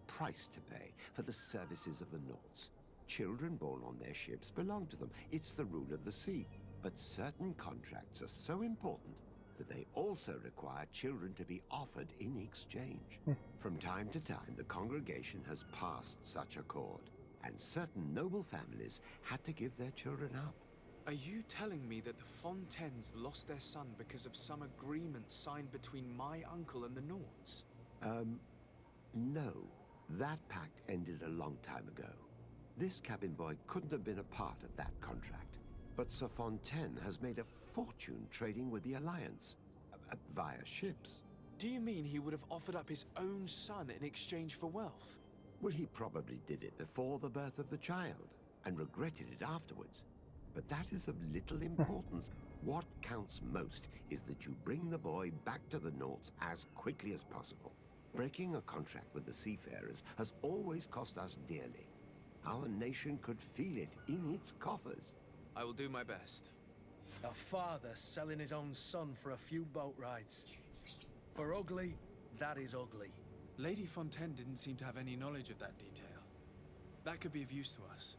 Speaker 12: price to pay for the services of the Nords. Children born on their ships belong to them. It's the rule of the sea. But certain contracts are so important that they also require children to be offered in exchange. From time to time, the congregation has passed such accord, and certain noble families had to give their children up.
Speaker 3: Are you telling me that the Fontaines lost their son because of some agreement signed between my uncle and the Nords?
Speaker 12: No. That pact ended a long time ago. This cabin boy couldn't have been a part of that contract. But Sir Fontaine has made a fortune trading with the Alliance, via ships.
Speaker 3: Do you mean he would have offered up his own son in exchange for wealth?
Speaker 12: Well, he probably did it before the birth of the child, and regretted it afterwards. But that is of little importance. What counts most is that you bring the boy back to the Nords as quickly as possible. Breaking a contract with the seafarers has always cost us dearly. Our nation could feel it in its coffers.
Speaker 3: I will do my best.
Speaker 4: A father selling his own son for a few boat rides. For ugly, that is ugly.
Speaker 3: Lady Fontaine didn't seem to have any knowledge of that detail. That could be of use to us.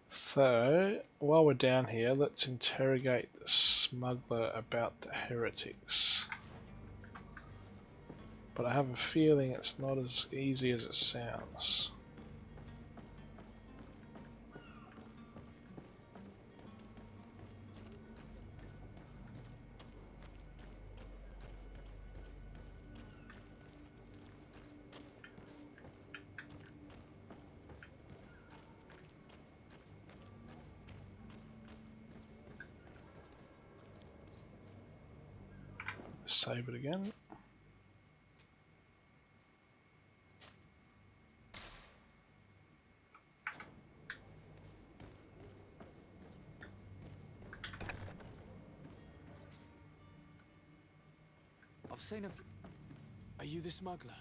Speaker 1: So, while we're down here, let's interrogate the smuggler about the heretics. But I have a feeling it's not as easy as it sounds. save it again.
Speaker 13: I've seen a.
Speaker 3: Are you the smuggler?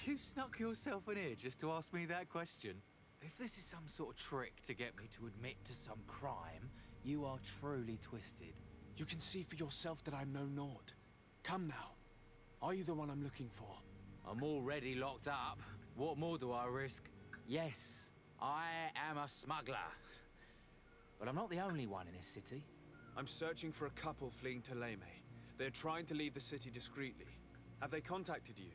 Speaker 13: You snuck yourself in here just to ask me that question? If this is some sort of trick to get me to admit to some crime, you are truly twisted.
Speaker 3: You can see for yourself that I'm no Nord. Come now. Are you the one I'm looking for?
Speaker 13: I'm already locked up. What more do I risk? Yes, I am a smuggler. But I'm not the only one in this city.
Speaker 3: I'm searching for a couple fleeing to Leme. They're trying to leave the city discreetly. Have they contacted you?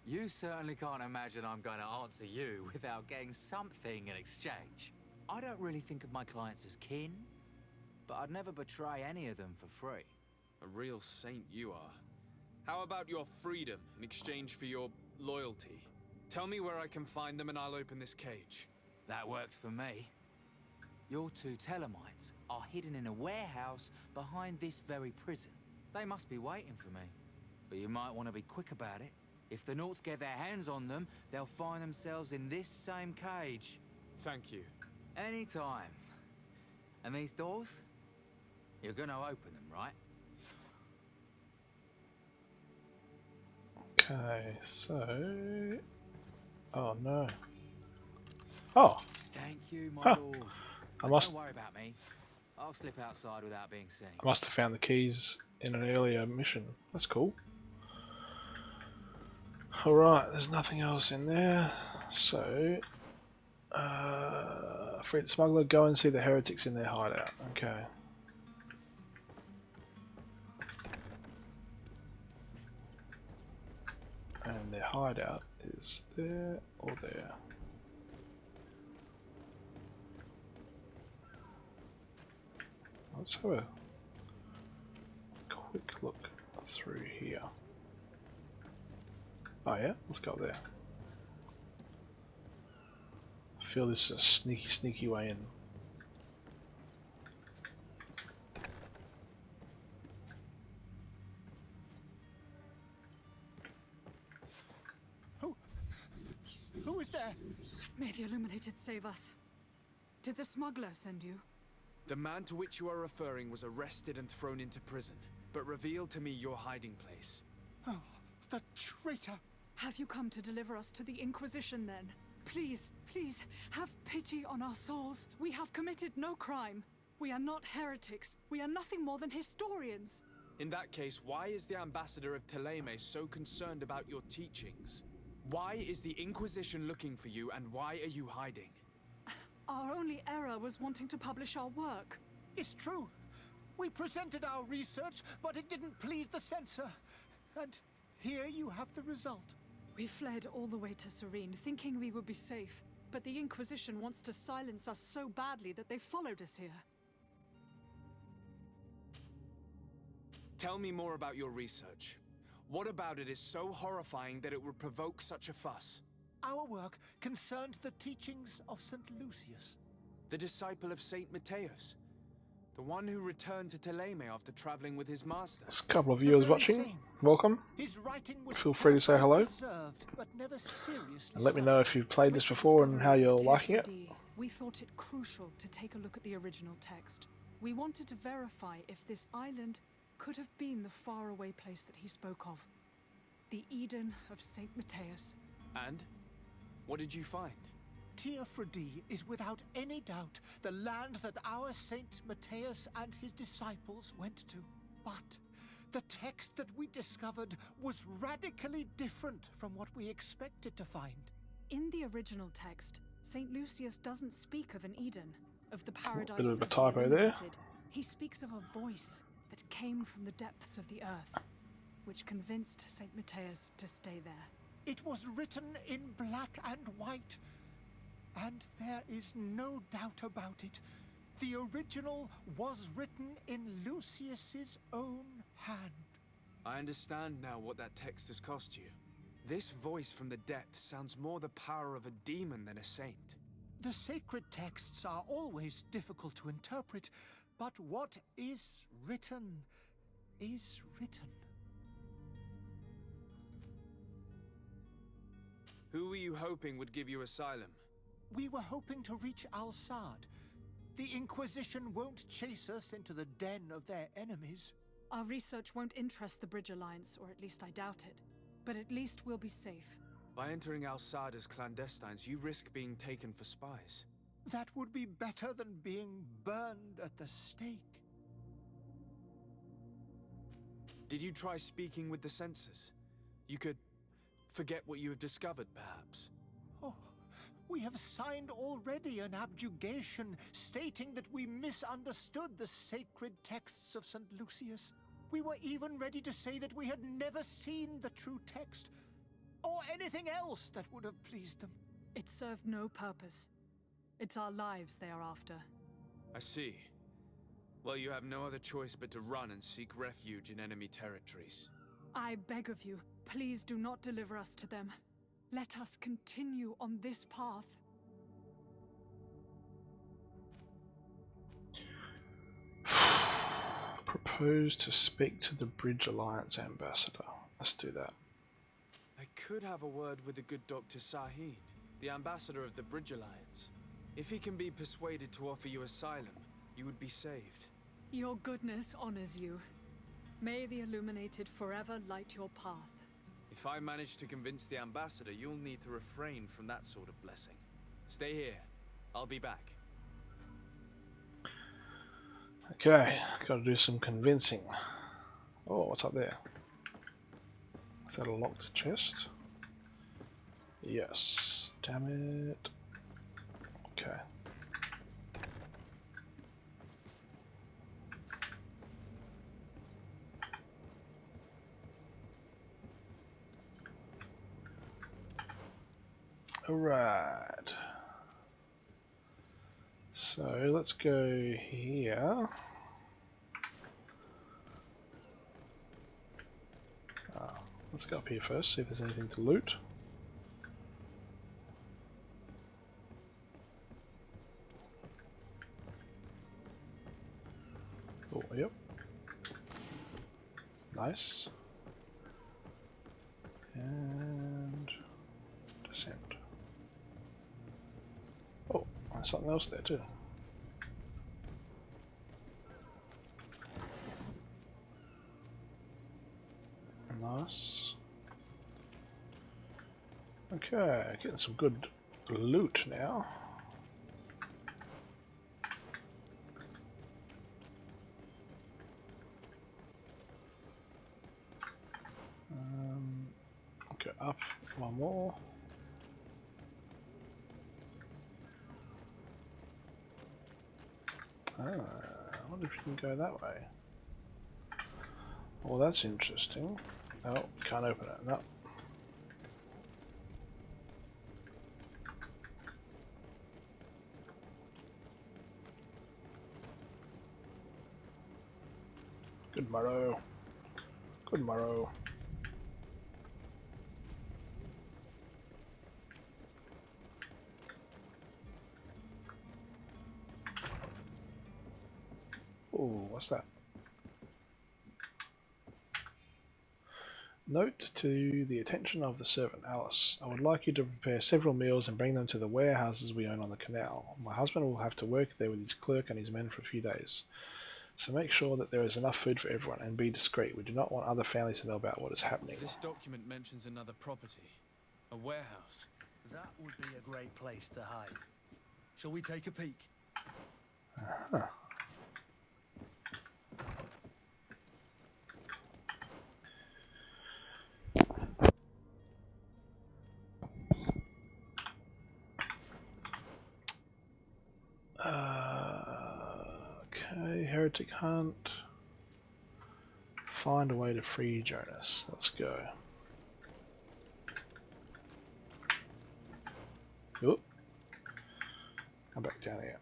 Speaker 13: You certainly can't imagine I'm going to answer you without getting something in exchange. I don't really think of my clients as kin, but I'd never betray any of them for free.
Speaker 3: A real saint you are. How about your freedom in exchange for your loyalty? Tell me where I can find them and I'll open this cage.
Speaker 13: That works for me. Your two Telemites are hidden in a warehouse behind this very prison. They must be waiting for me. But you might want to be quick about it. If the Nauts get their hands on them, they'll find themselves in this same cage.
Speaker 3: Thank you.
Speaker 13: Anytime. And these doors? You're gonna open them, right?
Speaker 1: Okay, so... Oh no. Oh!
Speaker 13: Thank you, my
Speaker 1: Huh.
Speaker 13: lord.
Speaker 1: I
Speaker 13: But
Speaker 1: must...
Speaker 13: don't worry about me. I'll slip outside without being seen.
Speaker 1: I must have found the keys in an earlier mission. That's cool. Alright, there's nothing else in there. So, free the smuggler, go and see the heretics in their hideout. Okay. And their hideout is there or there. Let's have a quick look through here. Oh yeah, let's go there. I feel this is a sneaky way in.
Speaker 10: Who is there? May the Illuminated save us. Did the smuggler send you?
Speaker 3: The man to which you are referring was arrested and thrown into prison, but revealed to me your hiding place.
Speaker 10: Oh, the traitor! Have you come to deliver us to the Inquisition then? Please, please, have pity on our souls. We have committed no crime. We are not heretics. We are nothing more than historians.
Speaker 3: In that case, why is the ambassador of Teleme so concerned about your teachings? Why is the Inquisition looking for you, and why are you hiding?
Speaker 10: Our only error was wanting to publish our work.
Speaker 14: It's true. We presented our research, but it didn't please the censor. And here you have the result.
Speaker 10: We fled all the way to Serene, thinking we would be safe. But the Inquisition wants to silence us so badly that they followed us here.
Speaker 3: Tell me more about your research. What about it is so horrifying that it would provoke such a fuss?
Speaker 14: Our work concerned the teachings of St. Lucius.
Speaker 3: The disciple of Saint Mateus. The one who returned to Teleme after traveling with his master.
Speaker 1: There's a couple of viewers watching. Welcome.
Speaker 14: His writing was
Speaker 1: Feel free to say hello.
Speaker 14: preserved, but never seriously
Speaker 1: And let me know if you've played this before and how you're liking it.
Speaker 10: We thought it crucial to take a look at the original text. We wanted to verify if this island could have been the faraway place that he spoke of. The Eden of Saint Mateus.
Speaker 3: And? What did you find?
Speaker 14: Teofredi is without any doubt the land that our Saint Mateus and his disciples went to. But the text that we discovered was radically different from what we expected to find.
Speaker 10: In the original text, Saint Lucius doesn't speak of an Eden, of the paradise
Speaker 1: Bit of a
Speaker 10: of the
Speaker 1: typo there.
Speaker 10: illuminated. He speaks of a voice that came from the depths of the earth, which convinced Saint Mateus to stay there.
Speaker 14: It was written in black and white, and there is no doubt about it. The original was written in Lucius's own hand.
Speaker 3: I understand now what that text has cost you. This voice from the depths sounds more the power of a demon than a saint.
Speaker 14: The sacred texts are always difficult to interpret, but what is written is written.
Speaker 3: Who were you hoping would give you asylum?
Speaker 14: We were hoping to reach Al-Sad. The Inquisition won't chase us into the den of their enemies.
Speaker 10: Our research won't interest the Bridge Alliance, or at least I doubt it. But at least we'll be safe.
Speaker 3: By entering Al-Sad as clandestines, you risk being taken for spies.
Speaker 14: That would be better than being burned at the stake.
Speaker 3: Did you try speaking with the censors? You could forget what you have discovered, perhaps.
Speaker 14: Oh, we have signed already an abjugation stating that we misunderstood the sacred texts of St. Lucius. We were even ready to say that we had never seen the true text, or anything else that would have pleased them.
Speaker 10: It served no purpose. It's our lives they are after.
Speaker 3: I see. Well, you have no other choice but to run and seek refuge in enemy territories.
Speaker 10: I beg of you, please do not deliver us to them. Let us continue on this path.
Speaker 1: Propose to speak to the Bridge Alliance ambassador. Let's do that.
Speaker 3: I could have a word with the good Dr. Sahin, the ambassador of the Bridge Alliance. If he can be persuaded to offer you asylum, you would be saved.
Speaker 10: Your goodness honors you. May the Illuminated forever light your path.
Speaker 3: If I manage to convince the ambassador, you'll need to refrain from that sort of blessing. Stay here. I'll be back.
Speaker 1: Okay, gotta do some convincing. Oh, what's up there? Is that a locked chest? Yes. Damn it. Okay. Alright. So let's go here. Let's go up here first, see if there's anything to loot. Oh, yep. Nice. And descend. Oh, there's something else there too. Nice. Okay, getting some good loot now. Go up one more. I wonder if you can go that way. Well, that's interesting. Oh, can't open it. No. Good morrow. Good morrow. Oh, what's that? Note to the attention of the servant Alice. I would like you to prepare several meals and bring them to the warehouses we own on the canal. My husband will have to work there with his clerk and his men for a few days. So make sure that there is enough food for everyone and be discreet. We do not want other families to know about what is happening.
Speaker 3: This document mentions another property. A warehouse.
Speaker 4: That would be a great place to hide. Shall we take a peek?
Speaker 1: Uh-huh. Okay, Heretic Hunt. Find a way to free Jonas. Let's go. Oop. Come back down here.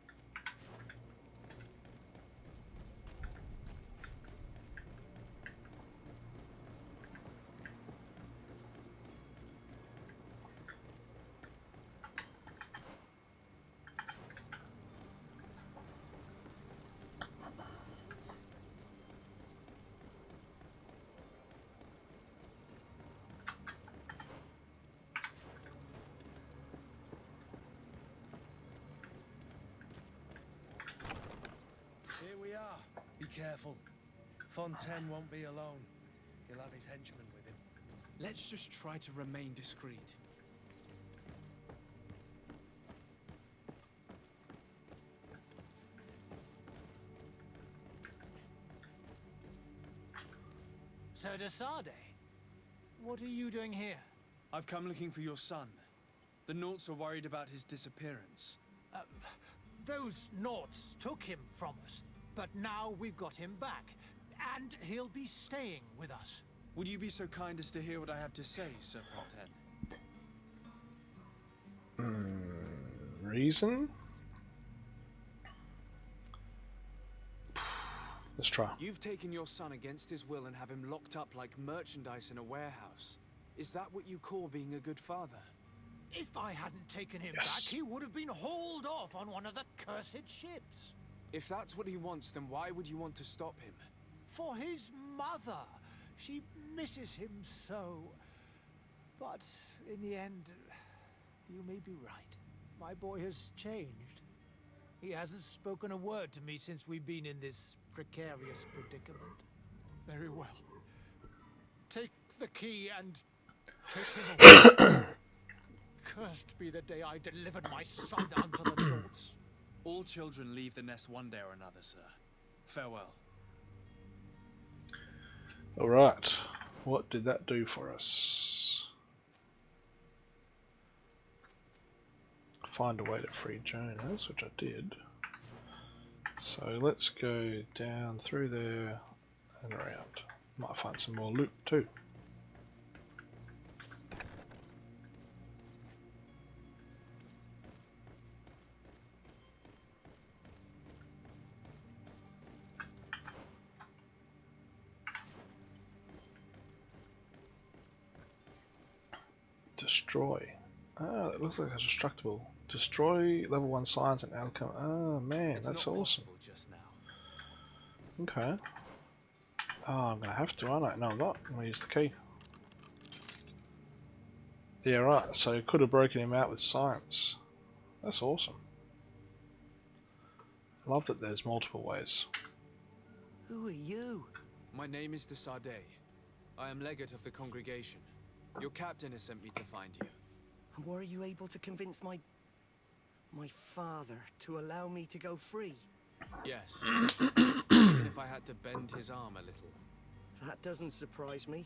Speaker 4: careful. Fontaine won't be alone. He'll have his henchmen with him.
Speaker 3: Let's just try to remain discreet.
Speaker 14: Sir de Sade, what are you doing here?
Speaker 2: I've come looking for your son. The Naughts are worried about his disappearance.
Speaker 14: Those Naughts took him from us, but now we've got him back, and he'll be staying with us.
Speaker 2: Would you be so kind as to hear what I have to say, Sir Fontaine?
Speaker 1: Reason? Let's try.
Speaker 3: You've taken your son against his will and have him locked up like merchandise in a warehouse. Is that what you call being a good father?
Speaker 14: If I hadn't taken him
Speaker 1: Yes.
Speaker 14: back, he would have been hauled off on one of the cursed ships.
Speaker 3: If that's what he wants, then why would you want to stop him?
Speaker 14: For his mother. She misses him so. But in the end, you may be right. My boy has changed. He hasn't spoken a word to me since we've been in this precarious predicament. Very well. Take the key and take him away. Cursed be the day I delivered my son unto the Naughts.
Speaker 2: All children leave the nest one day or another, sir. Farewell.
Speaker 1: Alright, what did that do for us? Find a way to free Jonas, which I did. So let's go down through there and around. Might find some more loot too. Destroy. Ah, it looks like it's destructible. Destroy level 1 science and outcome. Oh man,
Speaker 2: It's
Speaker 1: that's
Speaker 2: not
Speaker 1: awesome.
Speaker 2: possible just now.
Speaker 1: Okay. Oh, I'm gonna have to, aren't I? No, I'm not. I'm gonna use the key. Yeah, right. So it could have broken him out with science. That's awesome. I love that there's multiple ways.
Speaker 5: Who are you?
Speaker 3: My name is de Sade. I am legate of the congregation. Your captain has sent me to find you.
Speaker 5: And were you able to convince my father to allow me to go free?
Speaker 3: Yes. Even if I had to bend his arm a little.
Speaker 5: That doesn't surprise me.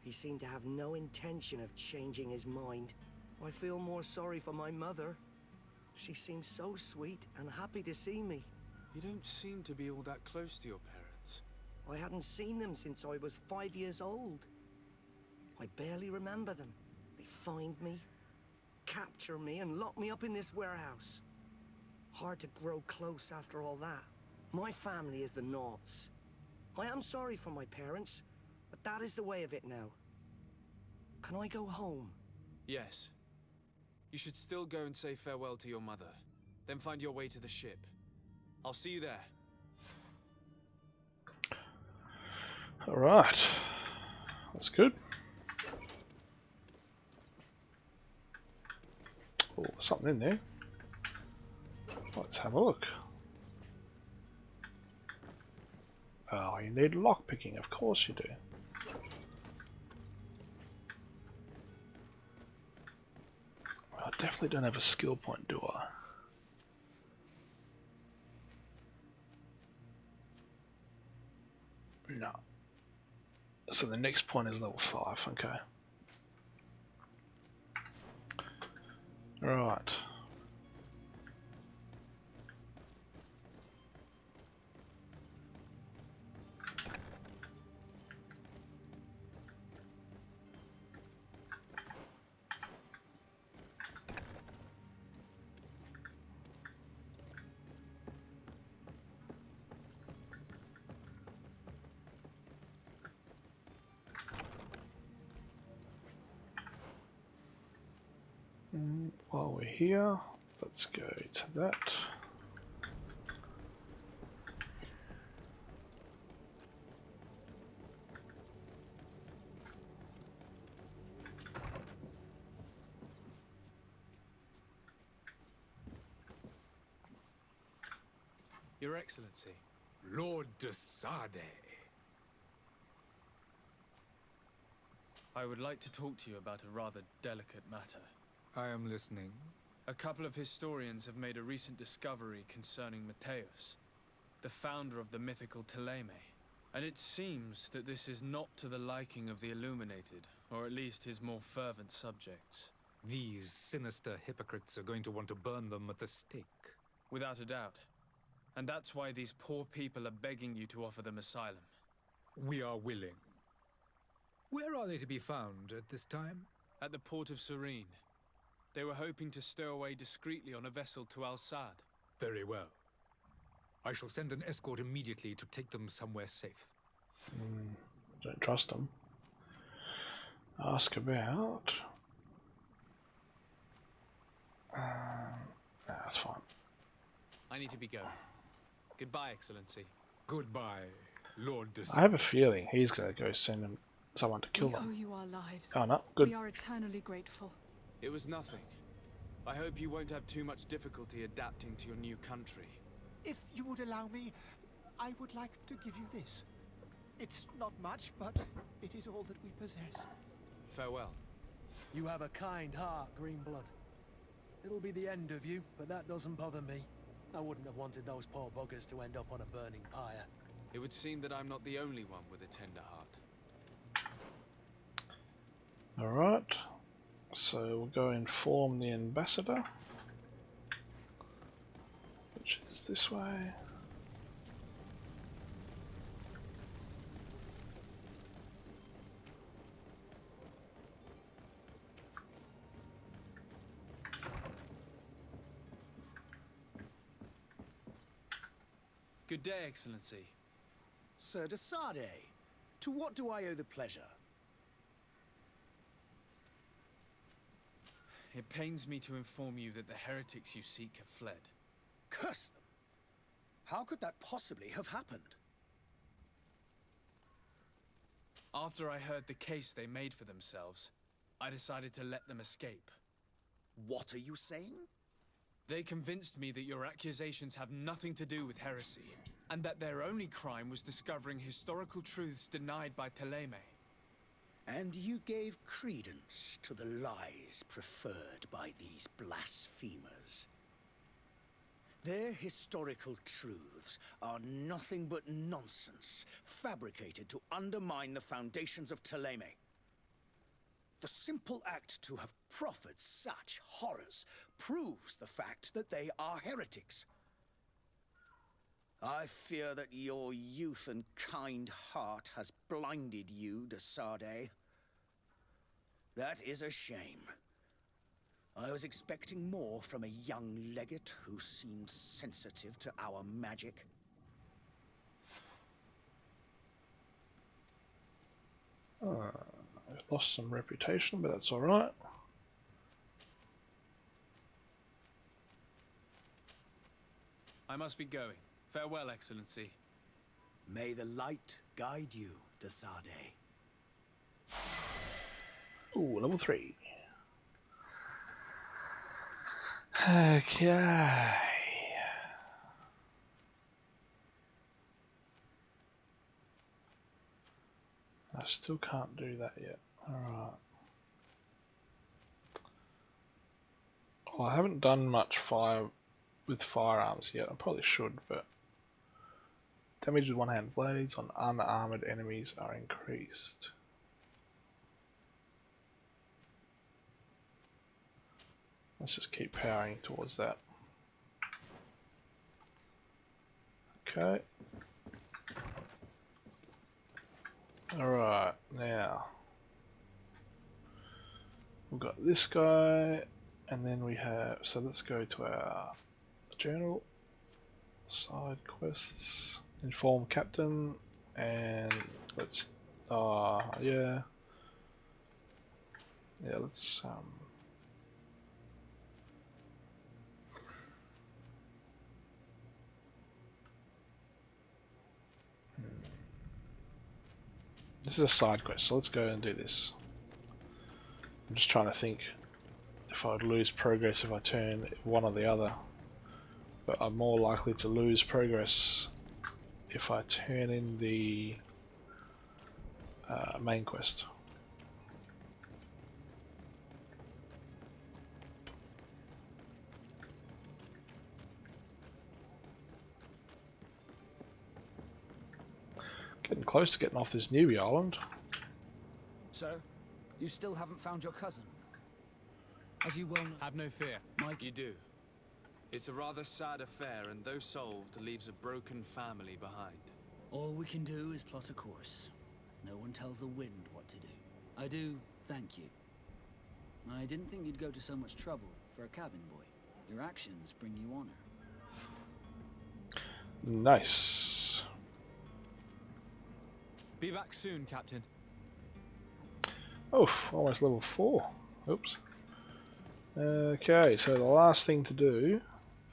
Speaker 5: He seemed to have no intention of changing his mind. I feel more sorry for my mother. She seemed so sweet and happy to see me.
Speaker 3: You don't seem to be all that close to your parents.
Speaker 5: I hadn't seen them since I was 5 years old. I barely remember them. They find me, capture me, and lock me up in this warehouse. Hard to grow close after all that. My family is the Naughts. I am sorry for my parents, but that is the way of it now. Can I go home?
Speaker 3: Yes. You should still go and say farewell to your mother. Then find your way to the ship. I'll see you there.
Speaker 1: Alright. That's good. Oh, there's something in there. Let's have a look. Oh, you need lockpicking, of course you do. I definitely don't have a skill point, do I? No. So the next point is level 5, okay. Right. While we're here, let's go to that.
Speaker 3: Your Excellency.
Speaker 6: Lord de Sade.
Speaker 15: I would like to talk to you about a rather delicate matter.
Speaker 6: I am listening.
Speaker 15: A couple of historians have made a recent discovery concerning Mateus, the founder of the mythical Teleme. And it seems that this is not to the liking of the Illuminated, or at least his more fervent subjects.
Speaker 6: These sinister hypocrites are going to want to burn them at the stake.
Speaker 15: Without a doubt. And that's why these poor people are begging you to offer them asylum.
Speaker 6: We are willing. Where are they to be found at this time?
Speaker 15: At the port of Serene. They were hoping to stow away discreetly on a vessel to Al-Sad.
Speaker 6: Very well. I shall send an escort immediately to take them somewhere safe.
Speaker 1: Don't trust them. Ask about... that's fine.
Speaker 3: I need to be going. Goodbye, Excellency.
Speaker 6: Goodbye, Lord de Sade.
Speaker 1: I have a feeling he's going to go send him someone to kill
Speaker 10: We
Speaker 1: them.
Speaker 10: owe you our lives.
Speaker 1: Oh no, good.
Speaker 10: We are eternally grateful.
Speaker 15: It was nothing. I hope you won't have too much difficulty adapting to your new country.
Speaker 14: If you would allow me, I would like to give you this. It's not much, but it is all that we possess.
Speaker 15: Farewell.
Speaker 4: You have a kind heart, Greenblood. It'll be the end of you, but that doesn't bother me. I wouldn't have wanted those poor buggers to end up on a burning pyre.
Speaker 15: It would seem that I'm not the only one with a tender heart.
Speaker 1: Alright, so we'll go inform the ambassador, which is this way.
Speaker 15: Good day, Excellency.
Speaker 5: Sir de Sade, to what do I owe the pleasure?
Speaker 15: It pains me to inform you that the heretics you seek have fled.
Speaker 5: Curse them! How could that possibly have happened?
Speaker 15: After I heard the case they made for themselves, I decided to let them escape.
Speaker 5: What are you saying?
Speaker 15: They convinced me that your accusations have nothing to do with heresy, and that their only crime was discovering historical truths denied by Teleme.
Speaker 5: And you gave credence to the lies preferred by these blasphemers. Their historical truths are nothing but nonsense, fabricated to undermine the foundations of Teleme. The simple act to have proffered such horrors proves the fact that they are heretics. I fear that your youth and kind heart has blinded you, de Sade. That is a shame. I was expecting more from a young legate who seemed sensitive to our magic.
Speaker 1: I've lost some reputation, but that's alright.
Speaker 15: I must be going. Farewell, Excellency.
Speaker 5: May the light guide you, de Sade.
Speaker 1: Ooh, level 3. Okay. I still can't do that yet. Alright. Well, I haven't done much fire with firearms yet. I probably should, but damage with one-hand blades on unarmored enemies are increased. Let's just keep powering towards that. Okay. Alright, now we've got this guy, and then we have, so let's go to our journal, side quests, inform captain, and let's, yeah, let's, this is a side quest, so let's go and do this. I'm just trying to think if I would lose progress if I turn one or the other, but I'm more likely to lose progress if I turn in the main quest. Getting close to getting off this newbie island.
Speaker 11: Sir, you still haven't found your cousin. As you well know.
Speaker 3: Have no fear,
Speaker 11: Mike.
Speaker 3: You do. It's a rather sad affair, and though solved, leaves a broken family behind.
Speaker 11: All we can do is plot a course. No one tells the wind what to do. I do thank you. I didn't think you'd go to so much trouble for a cabin boy. Your actions bring you honor.
Speaker 1: Nice.
Speaker 15: Be back soon, Captain.
Speaker 1: Oh, almost level 4. Oops. Okay, so the last thing to do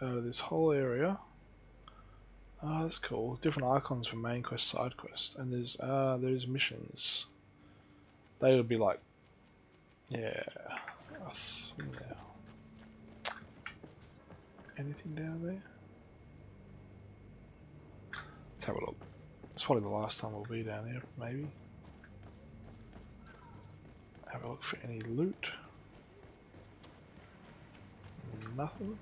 Speaker 1: out of this whole area. Oh, that's cool. Different icons for main quest, side quest, and there's missions. They would be like, yeah. Anything down there? Let's have a look. It's probably the last time we'll be down here, maybe. Have a look for any loot. Nothing.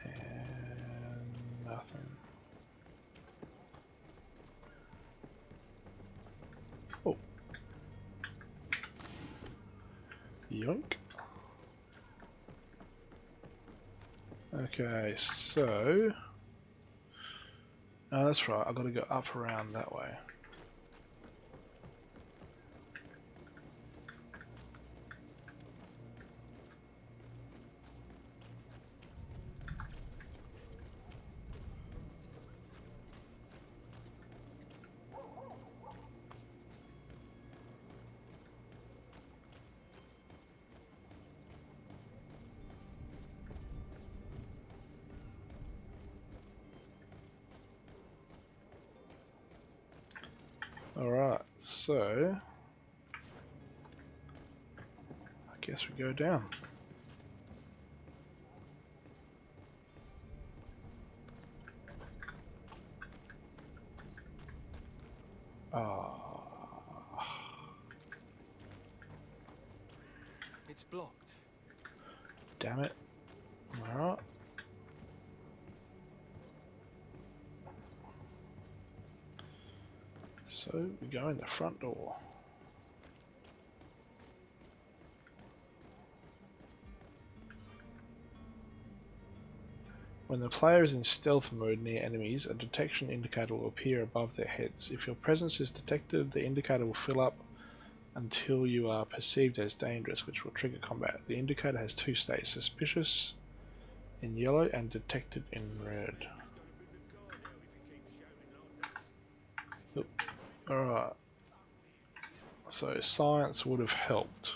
Speaker 1: And nothing. Oh. Yoink. Okay, so oh, that's right, I've got to go up around that way. Alright, so I guess we go down.
Speaker 3: It's blocked.
Speaker 1: Damn it. Alright. So we go in the front door. When the player is in stealth mode near enemies, a detection indicator will appear above their heads. If your presence is detected, the indicator will fill up until you are perceived as dangerous, which will trigger combat. The indicator has two states: suspicious in yellow and detected in red. Alright. So science would have helped.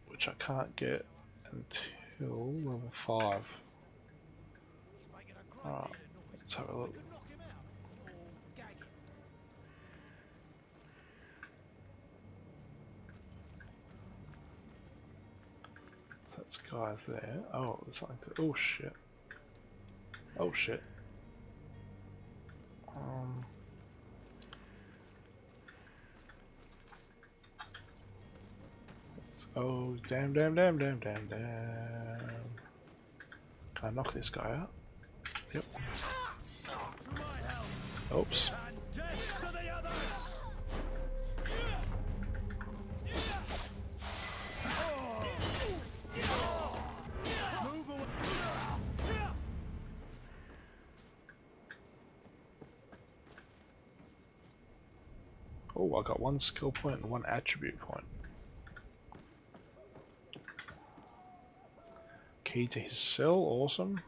Speaker 1: Which I can't get until level 5. Alright, let's have a look. So that's guys there. Oh, there's something to. Oh shit. Oh shit. Oh, damn. Can I knock this guy out? Yep. Oops. Oh, I got 1 skill point and 1 attribute point. Key to his cell, awesome.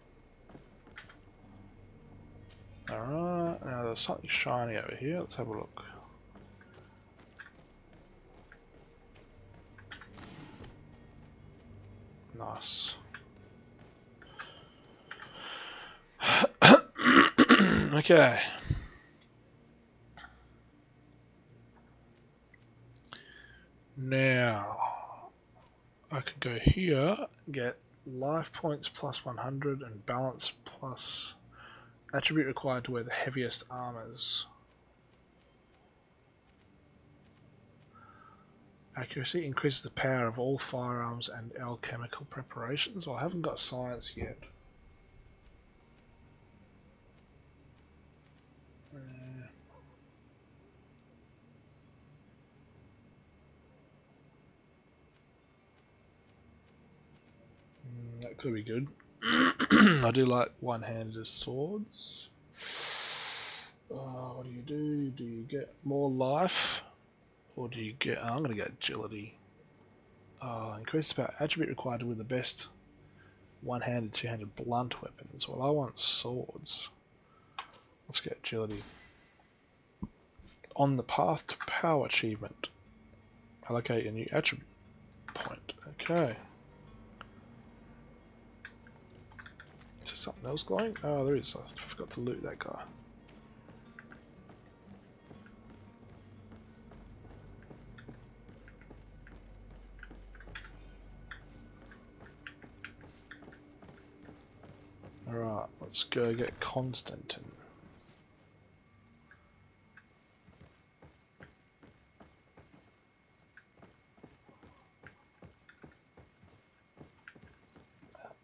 Speaker 1: Alright, now there's something shiny over here, let's have a look. Nice. Okay. Now, I could go here, get life points plus 100 and balance plus attribute required to wear the heaviest armors. Accuracy increases the power of all firearms and alchemical preparations. Well, I haven't got science yet. That could be good. I do like one-handed swords. What do? Do you get more life? Or do you get... I'm going to get agility. Increase the power attribute required to win the best one-handed, two-handed blunt weapons. Well, I want swords. Let's get agility. On the path to power achievement. Allocate a new attribute point. Okay. Is there something else glowing? Oh, there is. I forgot to loot that guy. Alright, let's go get Constantine.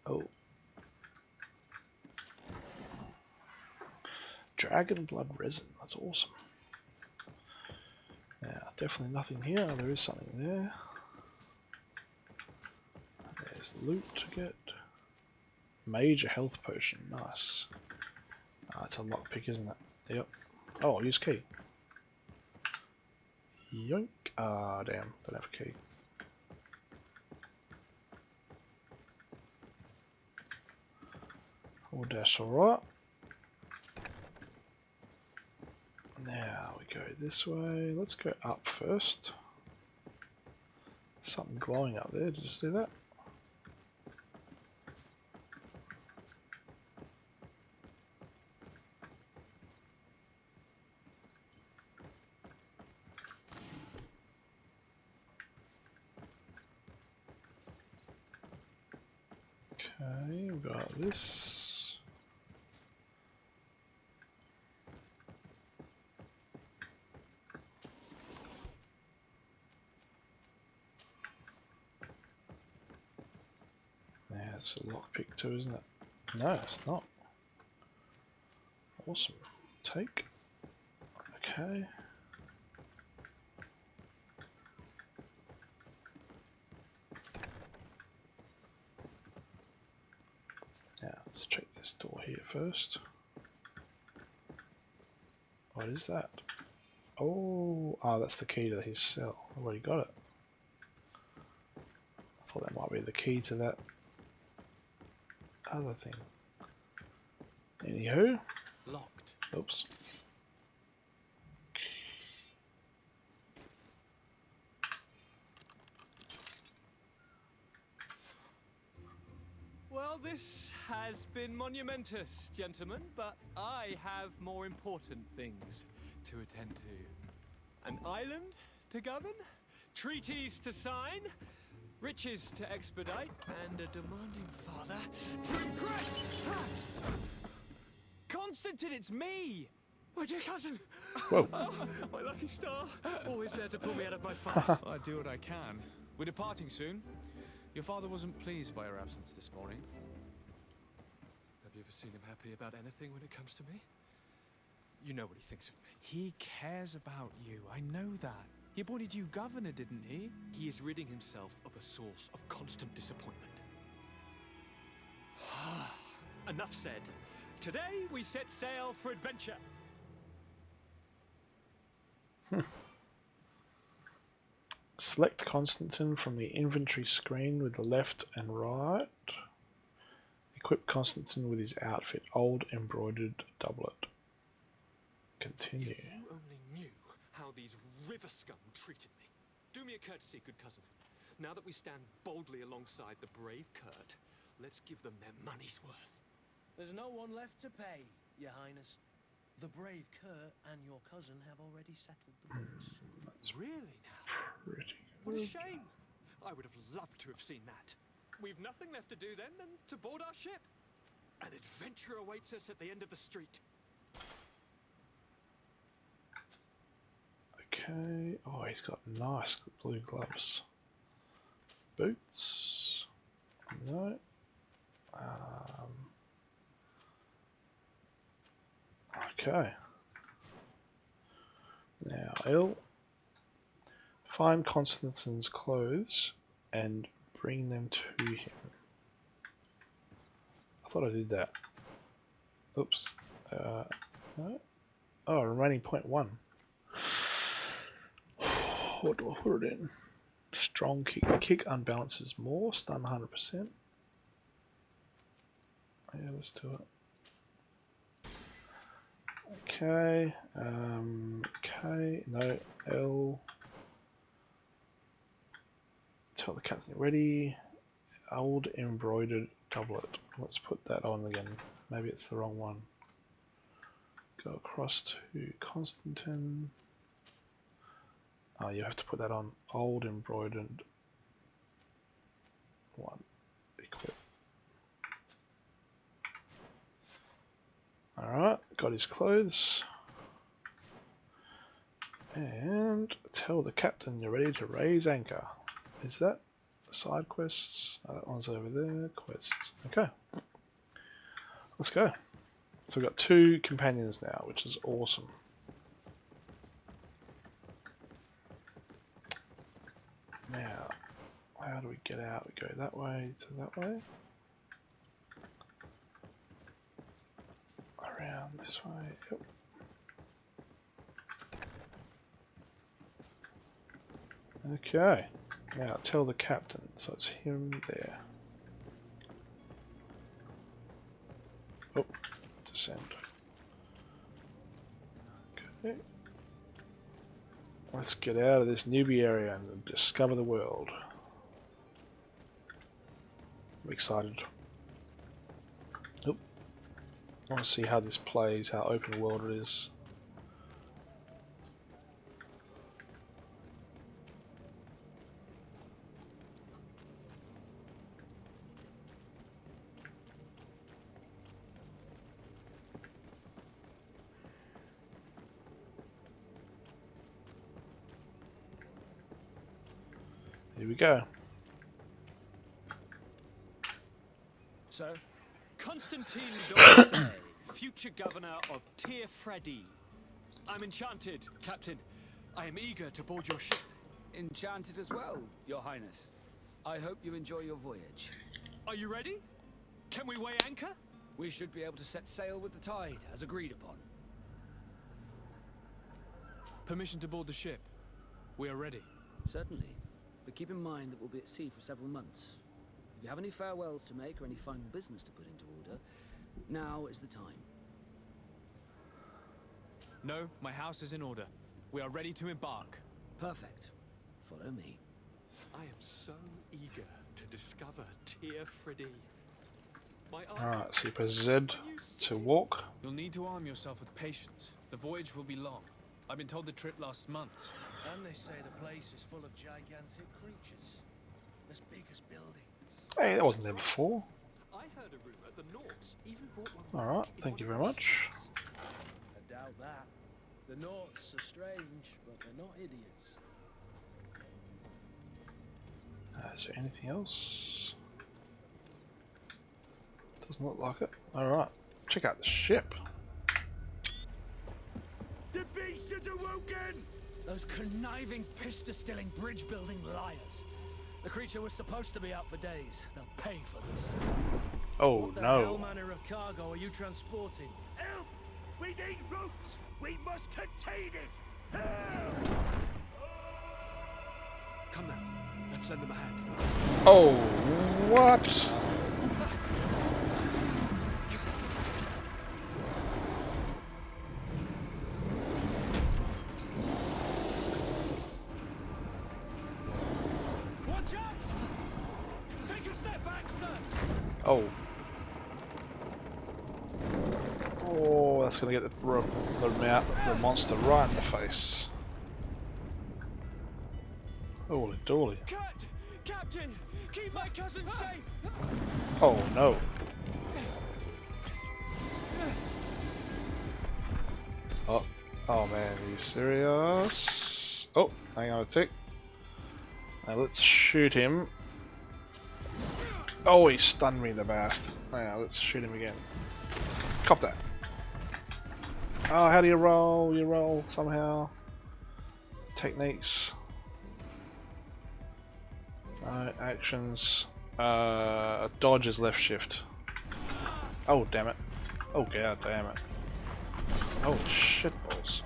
Speaker 1: Oh. Dragon blood resin, that's awesome. Now, definitely nothing here. There is something there. There's loot to get. Major health potion, nice. It's a lockpick, isn't it? Yep. Oh, use key. Yoink. Damn, don't have a key. Oh, that's alright. Now we go this way. Let's go up first. Something glowing up there, did you see that? Okay, we've got this. Yeah, it's a lockpick too, isn't it? No, it's not. Awesome. Take. Okay. Now let's check this door here first. What is that? Oh, that's the key to his cell. I've already got it. I thought that might be the key to that other thing. Anywho.
Speaker 15: Locked.
Speaker 1: Oops.
Speaker 16: Well, this has been monumentous, gentlemen, but I have more important things to attend to. An island to govern, treaties to sign, riches to expedite, and a demanding father to impress! Constantine, it's me! My dear cousin!
Speaker 1: Whoa.
Speaker 16: Oh, my lucky star! Always there to pull me out of my fight.
Speaker 15: I do what I can. We're departing soon. Your father wasn't pleased by your absence this morning.
Speaker 16: Have you ever seen him happy about anything when it comes to me? You know what he thinks of me.
Speaker 15: He cares about you, I know that. He appointed you governor, didn't he?
Speaker 16: He is ridding himself of a source of constant disappointment. Enough said. Today we set sail for adventure.
Speaker 1: Select Constantine from the inventory screen with the left and right. Equip Constantine with his outfit, old embroidered doublet. Continue.
Speaker 16: If you only knew how these river scum treated me. Do me a courtesy, good cousin. Now that we stand boldly alongside the brave Kurt, let's give them their money's worth.
Speaker 4: There's no one left to pay, Your Highness. The brave Kurt and your cousin have already settled the books.
Speaker 1: That's
Speaker 16: really now?
Speaker 1: Pretty
Speaker 16: What a shame. I would have loved to have seen that. We've nothing left to do then than to board our ship. An adventure awaits us at the end of the street.
Speaker 1: Okay. Oh, he's got nice blue gloves. Boots. No. Okay. Now, L. Find Constantine's clothes and bring them to him. I thought I did that. Oops. No. Oh, remaining 0.1. What do I put it in? Strong kick. Kick unbalances more. Stun 100%. Yeah, let's do it. Okay. K. No. L. Tell the captain ready. Old embroidered doublet. Let's put that on again. Maybe it's the wrong one. Go across to Constantine. Oh, you have to put that on. Old embroidered one. Equip. Alright, got his clothes. And tell the captain you're ready to raise anchor. Is that side quests? Oh, that one's over there. Quests. Okay. Let's go. So we've got 2 companions now, which is awesome. Now, how do we get out? We go that way to that way. Around this way. Yep. Okay. Now tell the captain. So it's him there. Oh, descend. Okay. Let's get out of this newbie area and discover the world. I'm excited. Oop. I want to see how this plays, how open world it is. Here we go.
Speaker 16: Sir? Constantine Dorsey, future governor of Tir Freddy. I'm enchanted, Captain. I am eager to board your ship.
Speaker 11: Enchanted as well, Your Highness. I hope you enjoy your voyage.
Speaker 16: Are you ready? Can we weigh anchor?
Speaker 11: We should be able to set sail with the tide, as agreed upon.
Speaker 3: Permission to board the ship. We are ready.
Speaker 11: Certainly. But keep in mind that we'll be at sea for several months. If you have any farewells to make or any final business to put into order, now is the time.
Speaker 3: No, my house is in order. We are ready to embark.
Speaker 11: Perfect. Follow me.
Speaker 16: I am so eager to discover Tir Freddy.
Speaker 1: Alright, so you press Z to walk.
Speaker 3: You'll need to arm yourself with patience. The voyage will be long. I've been told the trip lasts months.
Speaker 4: And they say the place is full of gigantic creatures, as big as buildings.
Speaker 1: Hey, that wasn't there before.
Speaker 16: I heard a rumor the Nords even brought one.
Speaker 1: Alright, thank you very much.
Speaker 4: I doubt that. The Nords are strange, but they're not idiots.
Speaker 1: Is there anything else? Doesn't look like it. Alright, check out the ship.
Speaker 4: The beast is awoken!
Speaker 11: Those conniving, pista-stilling, bridge-building liars. The creature was supposed to be out for days. They'll pay for this.
Speaker 1: Oh
Speaker 4: what the hell manner of cargo are you transporting?
Speaker 14: Help! We need ropes! We must contain it! Help!
Speaker 16: Come now, let's lend them a hand.
Speaker 1: Oh, what?
Speaker 16: Watch out! Take a step back, sir!
Speaker 1: Oh. Oh, that's gonna get the monster right in the face. Holy dolly.
Speaker 16: Cut! Captain! Keep my cousin safe!
Speaker 1: Oh no. Oh, oh man, are you serious? Oh, hang on a tick. Now let's shoot him. Oh, he stunned me, the bastard. Now let's shoot him again. Cop that. Oh, how do you roll? You roll somehow. Techniques. Actions. Dodge is left shift. Oh, damn it. Oh, god damn it. Oh, shitballs.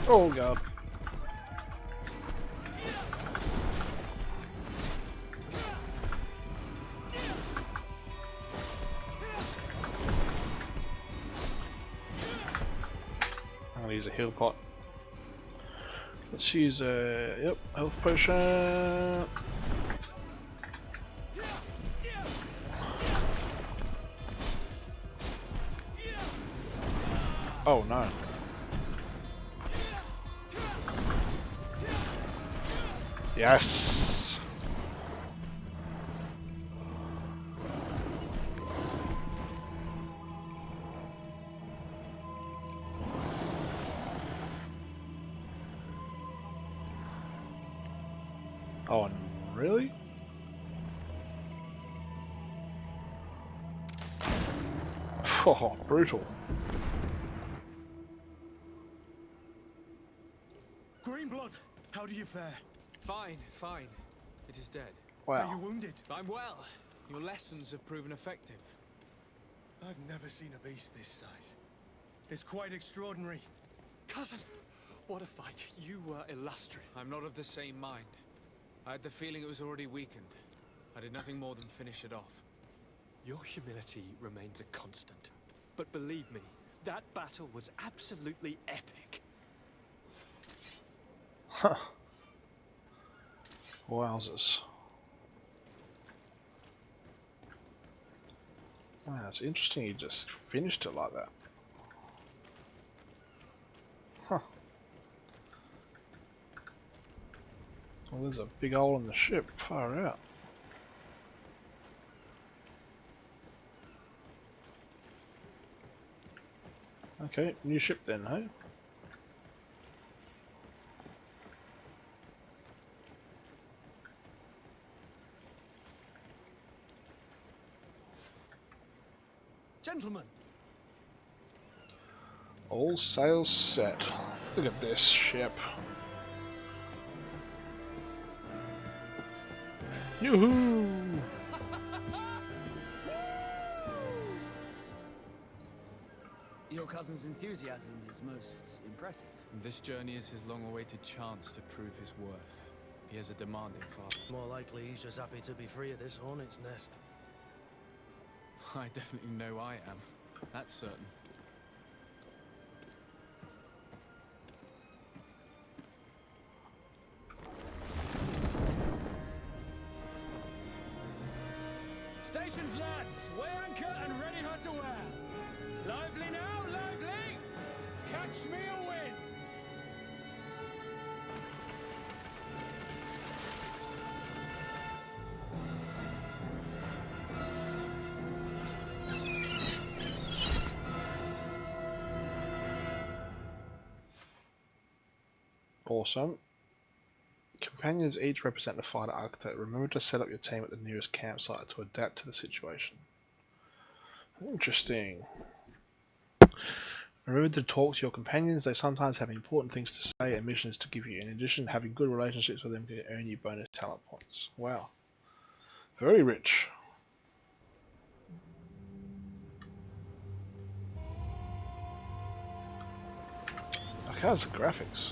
Speaker 1: Oh, god. I'm gonna use a heal pot. Let's use a health potion. Oh no. Yes. Oh, and really? Oh, brutal.
Speaker 4: Greenblood, how do you fare?
Speaker 3: Fine, fine. It is dead.
Speaker 1: Wow.
Speaker 4: Are you wounded?
Speaker 3: I'm well. Your lessons have proven effective.
Speaker 4: I've never seen a beast this size. It's quite extraordinary.
Speaker 16: Cousin, what a fight. You were illustrious.
Speaker 3: I'm not of the same mind. I had the feeling it was already weakened. I did nothing more than finish it off.
Speaker 16: Your humility remains a constant. But believe me, that battle was absolutely epic.
Speaker 1: Huh. Wowzers. Wow, it's interesting you just finished it like that. Huh. Well, there's a big hole in the ship, far out. Okay, new ship then, hey?
Speaker 4: Gentlemen!
Speaker 1: All sails set. Look at this ship. Yoo-hoo!
Speaker 11: Your cousin's enthusiasm is most impressive.
Speaker 3: This journey is his long-awaited chance to prove his worth. He has a demanding father.
Speaker 4: More likely he's just happy to be free of this hornet's nest.
Speaker 3: I definitely know I am. That's certain.
Speaker 16: Stations, lads! Weigh anchor and ready her to wear. Lively now, lively! Catch me a wind!
Speaker 1: Awesome. Companions each represent the fighter archetype. Remember to set up your team at the nearest campsite to adapt to the situation. Interesting. Remember to talk to your companions. They sometimes have important things to say and missions to give you. In addition, having good relationships with them can earn you bonus talent points. Wow. Very rich. Okay, how's the graphics?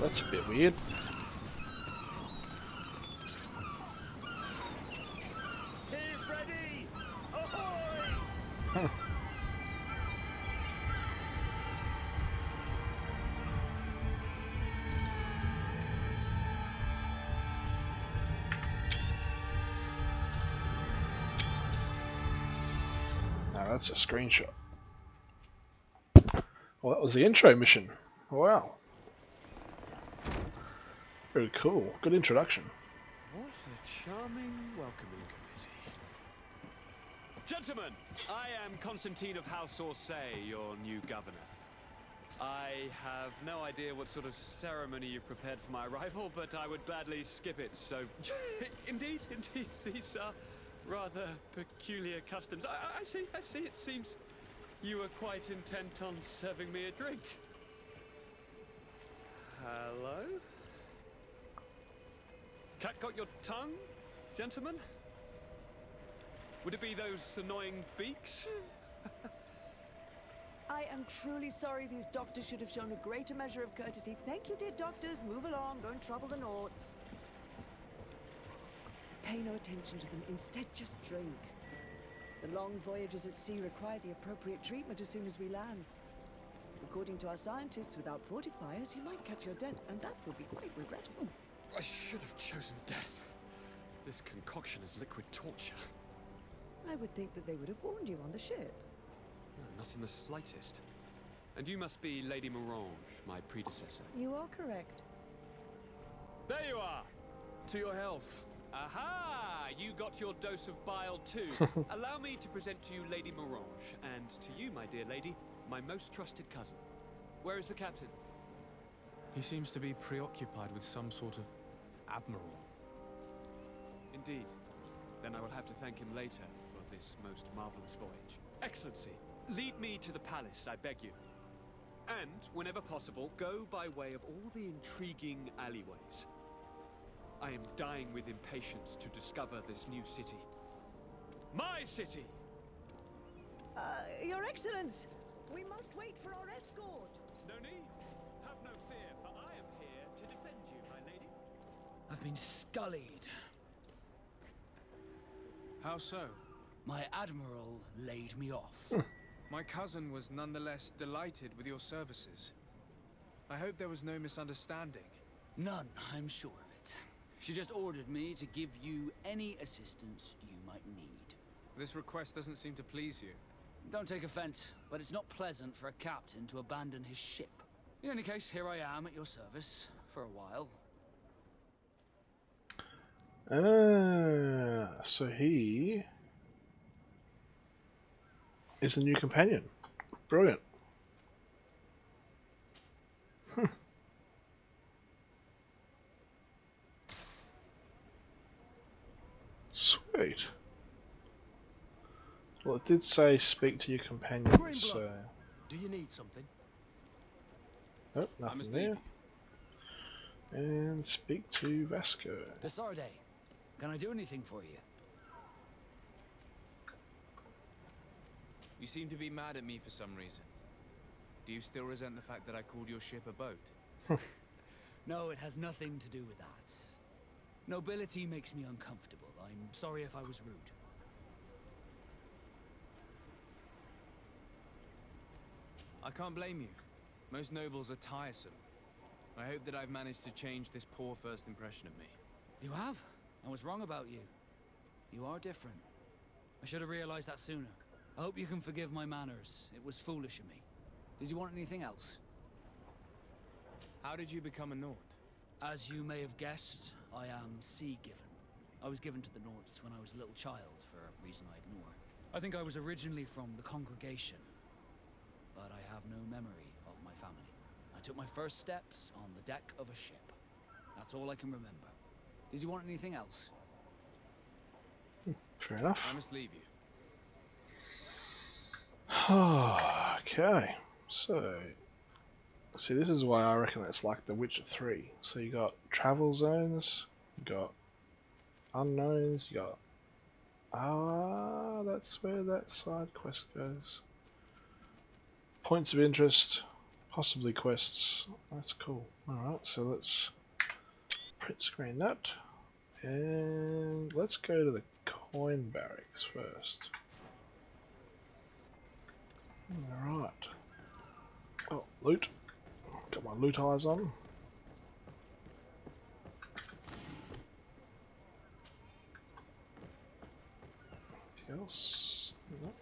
Speaker 1: that's a bit weird. Huh. Now that's a screenshot. Well, that was the intro mission. Wow. Very cool. Good introduction.
Speaker 16: What a charming welcoming committee. Gentlemen, I am Constantine of House Orsay, your new governor. I have no idea what sort of ceremony you've prepared for my arrival, but I would gladly skip it, so... indeed, these are rather peculiar customs. I see, it seems you were quite intent on serving me a drink. Hello? Cat got your tongue, gentlemen? Would it be those annoying beaks?
Speaker 17: I am truly sorry. These doctors should have shown a greater measure of courtesy. Thank you, dear doctors. Move along. Don't trouble the Nords. Pay no attention to them. Instead, just drink. The long voyages at sea require the appropriate treatment as soon as we land. According to our scientists, without fortifiers, you might catch your death, and that would be quite regrettable.
Speaker 16: I should have chosen death. This concoction is liquid torture.
Speaker 17: I would think that they would have warned you on the ship.
Speaker 16: No, not in the slightest. And you must be Lady Morange, my predecessor.
Speaker 17: You are correct.
Speaker 16: There you are!
Speaker 3: To your health.
Speaker 16: Aha! You got your dose of bile too. Allow me to present to you Lady Morange, and to you, my dear lady, my most trusted cousin. Where is the captain?
Speaker 3: He seems to be preoccupied with some sort of admiral.
Speaker 16: Indeed. Then I will have to thank him later for this most marvelous voyage. Excellency, lead me to the palace, I beg you. And, whenever possible, go by way of all the intriguing alleyways. I am dying with impatience to discover this new city. My city!
Speaker 17: Your Excellence! We must wait for our escort!
Speaker 16: No need. Have no fear, for I am here to defend you, my lady.
Speaker 11: I've been scullied.
Speaker 3: How so?
Speaker 11: My admiral laid me off.
Speaker 3: My cousin was nonetheless delighted with your services. I hope there was no misunderstanding.
Speaker 11: None, I'm sure of it. She just ordered me to give you any assistance you might need.
Speaker 3: This request doesn't seem to please you.
Speaker 11: Don't take offense, but it's not pleasant for a captain to abandon his ship. In any case, here I am at your service for a while.
Speaker 1: So he is the new companion. Brilliant. Sweet. Well, it did say speak to your companion, so...
Speaker 4: Do you need something?
Speaker 1: Oh, nothing there. And speak to Vasco.
Speaker 11: Desarde, can I do anything for you?
Speaker 13: You seem to be mad at me for some reason. Do you still resent the fact that I called your ship a boat?
Speaker 11: No, it has nothing to do with that. Nobility makes me uncomfortable. I'm sorry if I was rude.
Speaker 13: I can't blame you. Most nobles are tiresome. I hope that I've managed to change this poor first impression of me.
Speaker 11: You have? I was wrong about you. You are different. I should have realized that sooner. I hope you can forgive my manners. It was foolish of me. Did you want anything else?
Speaker 13: How did you become a Nord?
Speaker 11: As you may have guessed, I am sea-given. I was given to the Nords when I was a little child, for a reason I ignore. I think I was originally from the congregation, but I have no memory of my family. I took my first steps on the deck of a ship. That's all I can remember. Did you want anything else?
Speaker 1: Fair enough.
Speaker 13: I must leave you.
Speaker 1: Okay, so see, this is why I reckon it's like The Witcher 3. So you got travel zones, you got unknowns, you got that's where that side quest goes. Points of interest, possibly quests. That's cool. Alright, so let's print screen that. And let's go to the coin barracks first. Alright. Oh, loot. Got my loot eyes on. Anything else? Nope.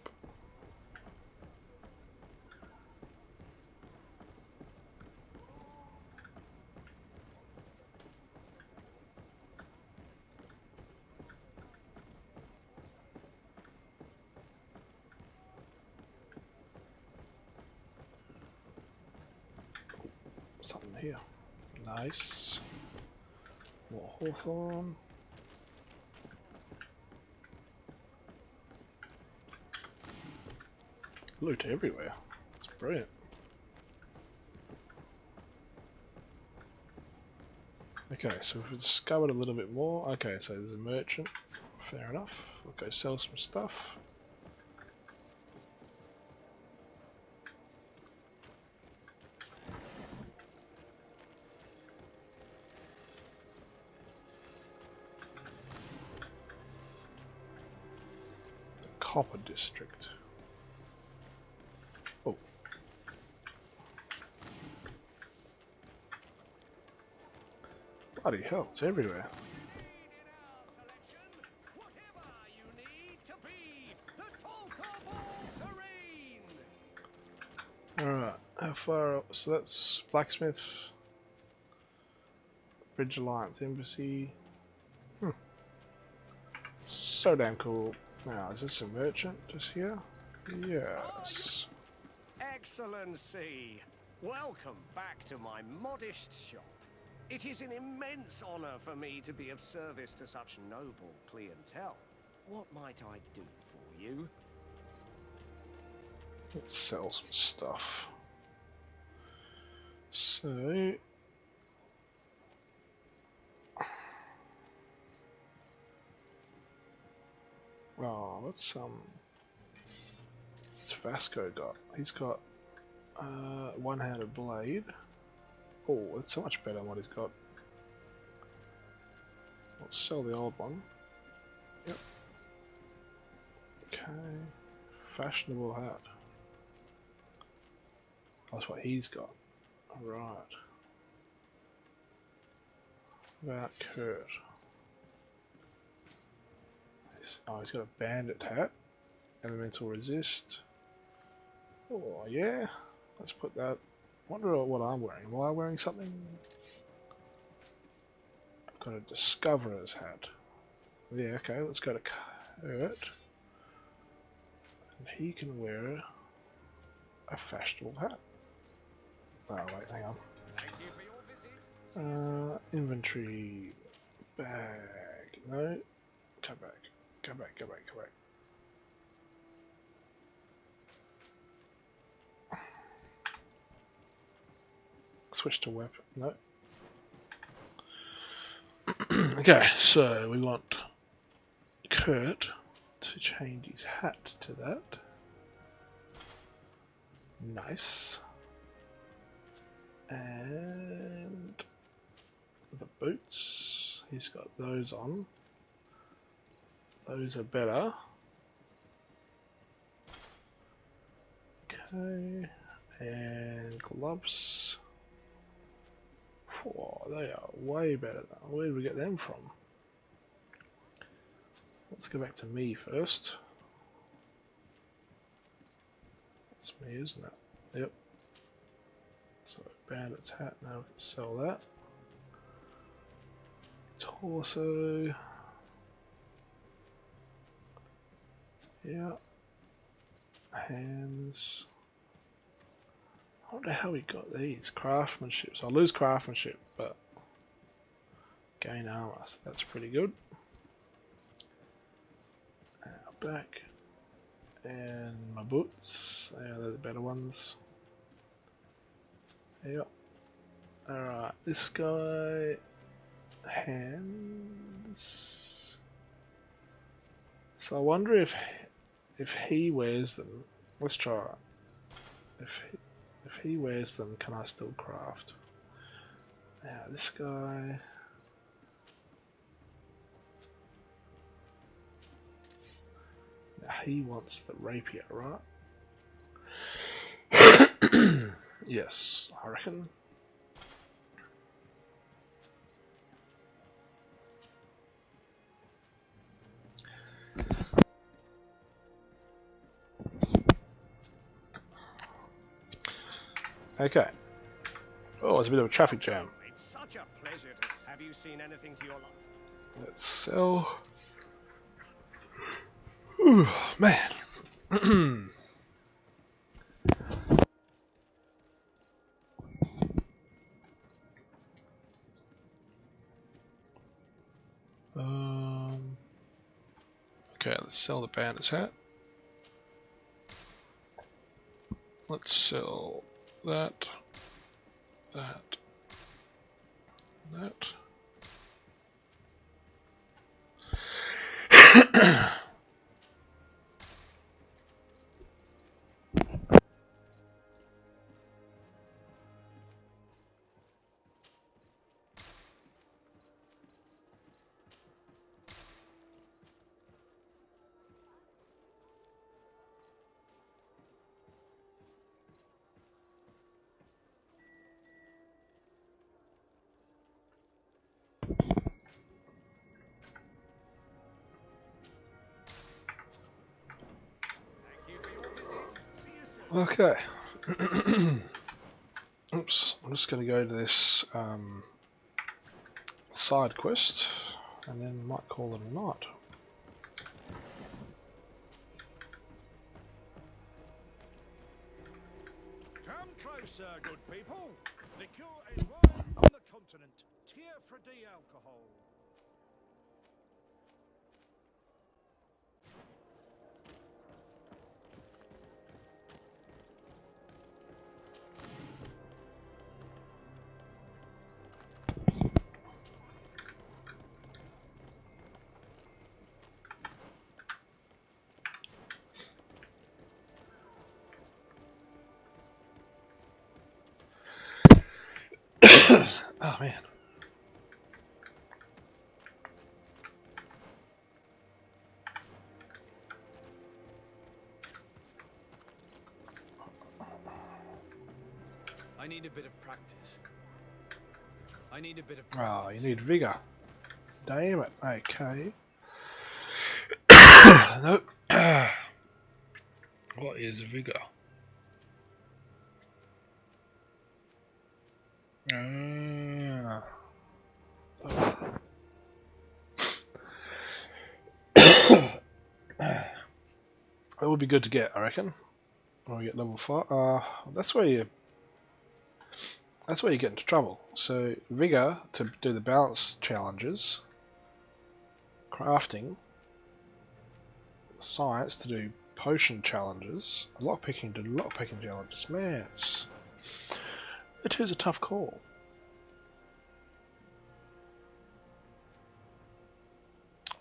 Speaker 1: Something here. Nice. More hawthorn. Loot everywhere. It's brilliant. Okay, so we've discovered a little bit more. Okay, so there's a merchant. Fair enough. We'll go sell some stuff. The Copper District. Oh. Bloody hell, it's everywhere. Alright, how far up? So that's Blacksmith, Bridge Alliance Embassy. So damn cool. Now, is this a merchant just here? Yes.
Speaker 7: Excellency! Welcome back to my modest shop. It is an immense honor for me to be of service to such noble clientele. What might I do for you?
Speaker 1: Let's sell some stuff. So... oh, what's Vasco got? He's got one-handed blade. Oh, that's so much better than what he's got. Let's sell the old one. Yep. Okay. Fashionable hat. That's what he's got. Right. About Kurt. Oh, he's got a bandit hat. Elemental resist. Oh, yeah. Let's put that. I wonder what I'm wearing. Am I wearing something? I've got a Discoverer's hat. Yeah, okay, let's go to Kurt. And he can wear a fashionable hat. Oh, wait, hang on. Inventory. Bag. No. Go back. Go back, go back, go back. Switch to weapon. No. Okay, so we want Kurt to change his hat to that. Nice. And the boots, he's got those on. Those are better. Okay, and gloves. Oh, they are way better. Where did we get them from? Let's go back to me first. That's me, isn't it? Yep. So, bandit's hat, now we can sell that. Torso. Yeah. Hands. I wonder how we got these. Craftsmanship. So I'll lose craftsmanship, but gain armor. So that's pretty good. Back. And my boots. Yeah, they're the better ones. Yep. Alright, this guy. Hands. So I wonder if he wears them. Let's try it. If If he wears them, can I still craft? Now this guy. Now he wants the rapier, right? Yes, I reckon. Okay. Oh, there's a bit of a traffic jam.
Speaker 7: It's such a pleasure to have you seen anything to your life.
Speaker 1: Let's sell. Ooh, man. Okay, let's sell the bandit's hat. Let's sell that, that, that. Okay. Oops, I'm just going to go to this side quest and then might call it a night.
Speaker 18: Come closer, good people. Liqueur and wine from the continent. Tier for D alcohol.
Speaker 1: Oh man.
Speaker 3: I need a bit of practice. I need a bit of practice.
Speaker 1: Oh, you need vigor. Damn it. Okay. Nope. What is vigor? That would be good to get, I reckon. When we get level 5. That's where you get into trouble. So vigor to do the balance challenges, crafting, science to do potion challenges, lockpicking to do lockpicking challenges. Man, it is a tough call.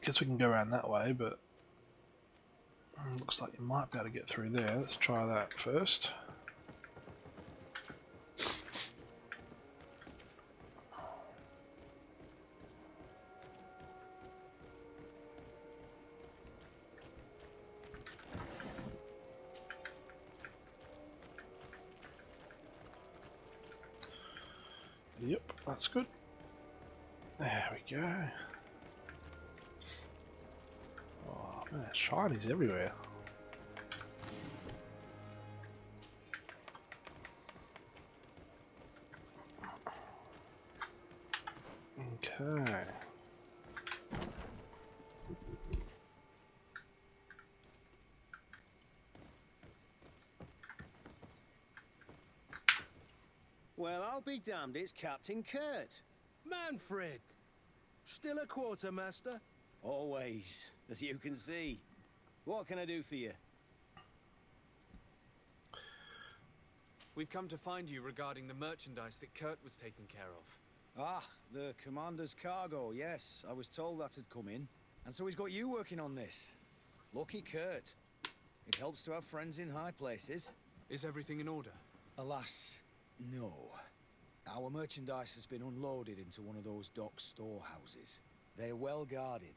Speaker 1: Guess we can go around that way, but looks like you might be able to get through there. Let's try that first. Yep, that's good. There we go. Oh man, shinies everywhere. Okay.
Speaker 7: Well, I'll be damned, it's Captain Kurt.
Speaker 4: Manfred! Still a quartermaster?
Speaker 7: Always, as you can see. What can I do for you?
Speaker 3: We've come to find you regarding the merchandise that Kurt was taking care of.
Speaker 4: Ah, the commander's cargo, yes. I was told that had come in. And so he's got you working on this. Lucky Kurt. It helps to have friends in high places.
Speaker 3: Is everything in order?
Speaker 19: Alas, no. Our merchandise has been unloaded into one of those dock storehouses. They're well guarded.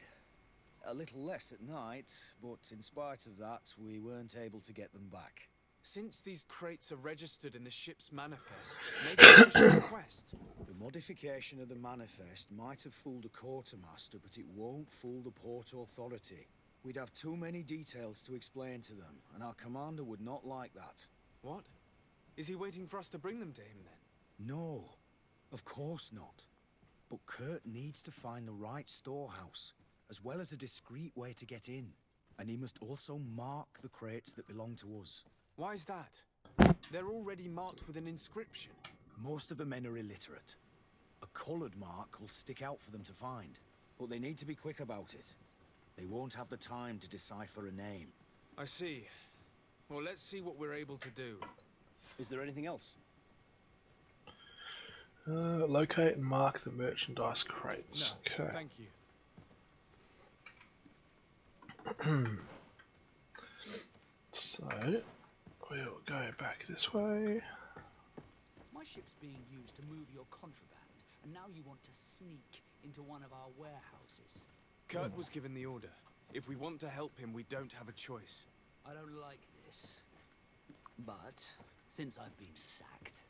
Speaker 19: A little less at night, but in spite of that, we weren't able to get them back.
Speaker 3: Since these crates are registered in the ship's manifest, make an official request.
Speaker 19: The modification of the manifest might have fooled a quartermaster, but it won't fool the Port Authority. We'd have too many details to explain to them, and our commander would not like that.
Speaker 3: What? Is he waiting for us to bring them to him then?
Speaker 19: No, of course not. But Kurt needs to find the right storehouse, as well as a discreet way to get in. And he must also mark the crates that belong to us.
Speaker 3: Why is that? They're already marked with an inscription.
Speaker 19: Most of the men are illiterate. A coloured mark will stick out for them to find, but they need to be quick about it. They won't have the time to decipher a name.
Speaker 3: I see. Well, let's see what we're able to do.
Speaker 19: Is there anything else?
Speaker 1: Locate and mark the merchandise crates.
Speaker 3: No,
Speaker 1: okay.
Speaker 3: thank you.
Speaker 1: So, we'll go back this way.
Speaker 11: My ship's being used to move your contraband, and now you want to sneak into one of our warehouses.
Speaker 3: Kurt was given the order. If we want to help him, we don't have a choice.
Speaker 11: I don't like this. But, since I've been sacked,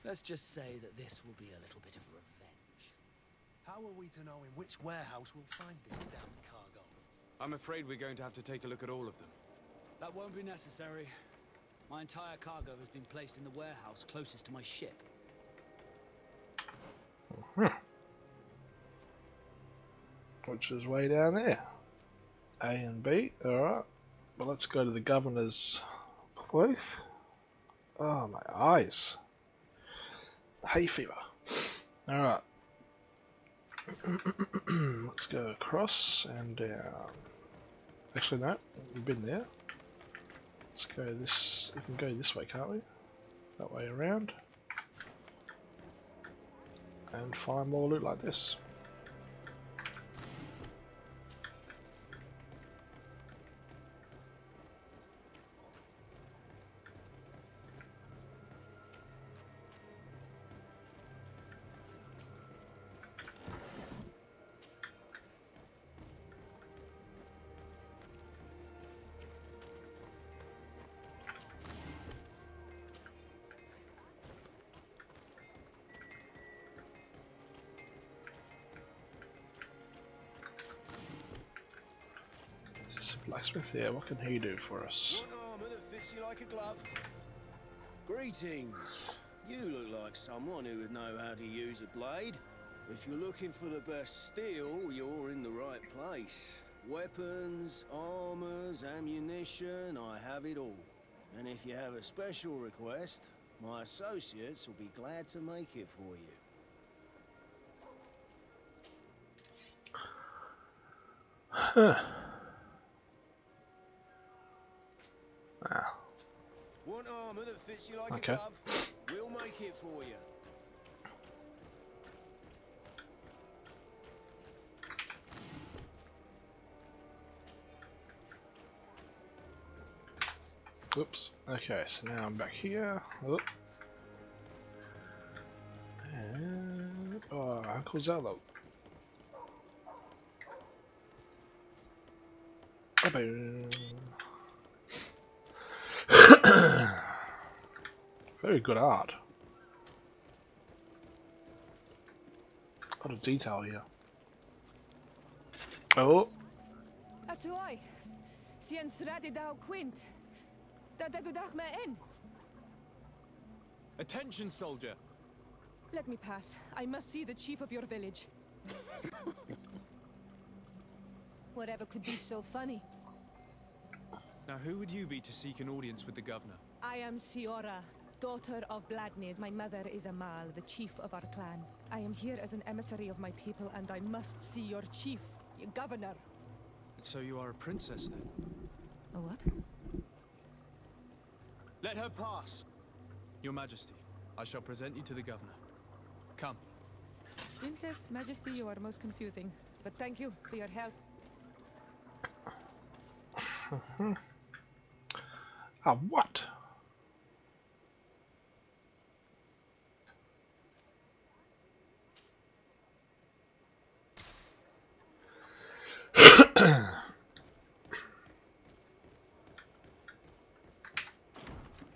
Speaker 11: let's just say that this will be a little bit of revenge.
Speaker 4: How are we to know in which warehouse we'll find this damned cargo?
Speaker 3: I'm afraid we're going to have to take a look at all of them.
Speaker 11: That won't be necessary. My entire cargo has been placed in the warehouse closest to my ship.
Speaker 1: Which is way down there. A and B, alright. Well, let's go to the governor's place. Oh, my eyes. Hay fever. Alright. Let's go across and down. Actually, no, we've been there. Let's go this. We can go this way, can't we? That way around. And find more loot like this. Blacksmith here, what can he do for us?
Speaker 5: One armor that fits you like a glove. Greetings. You look like someone who would know how to use a blade. If you're looking for the best steel, you're in the right place. Weapons, armors, ammunition, I have it all. And if you have a special request, my associates will be glad to make it for you.
Speaker 1: Huh.
Speaker 5: One armor that fits you like
Speaker 1: Okay.
Speaker 5: a glove. We'll make it for you.
Speaker 1: Oops. Okay, so now I'm back here. Oop. And Uncle Zello. Boom. Very good art. A lot of detail here. Oh.
Speaker 9: Atuai. Sien sradi dau quint. Dadagudach me in.
Speaker 15: Attention, soldier.
Speaker 9: Let me pass. I must see the chief of your village. Whatever could be so funny?
Speaker 15: Now, who would you be to seek an audience with the governor?
Speaker 9: I am Siora, daughter of Bladnid. My mother is Amal, the chief of our clan. I am here as an emissary of my people, and I must see your chief, your governor.
Speaker 15: So you are a princess, then?
Speaker 9: A what?
Speaker 15: Let her pass! Your Majesty, I shall present you to the governor. Come.
Speaker 9: Princess, Majesty, you are most confusing. But thank you for your help.
Speaker 1: What?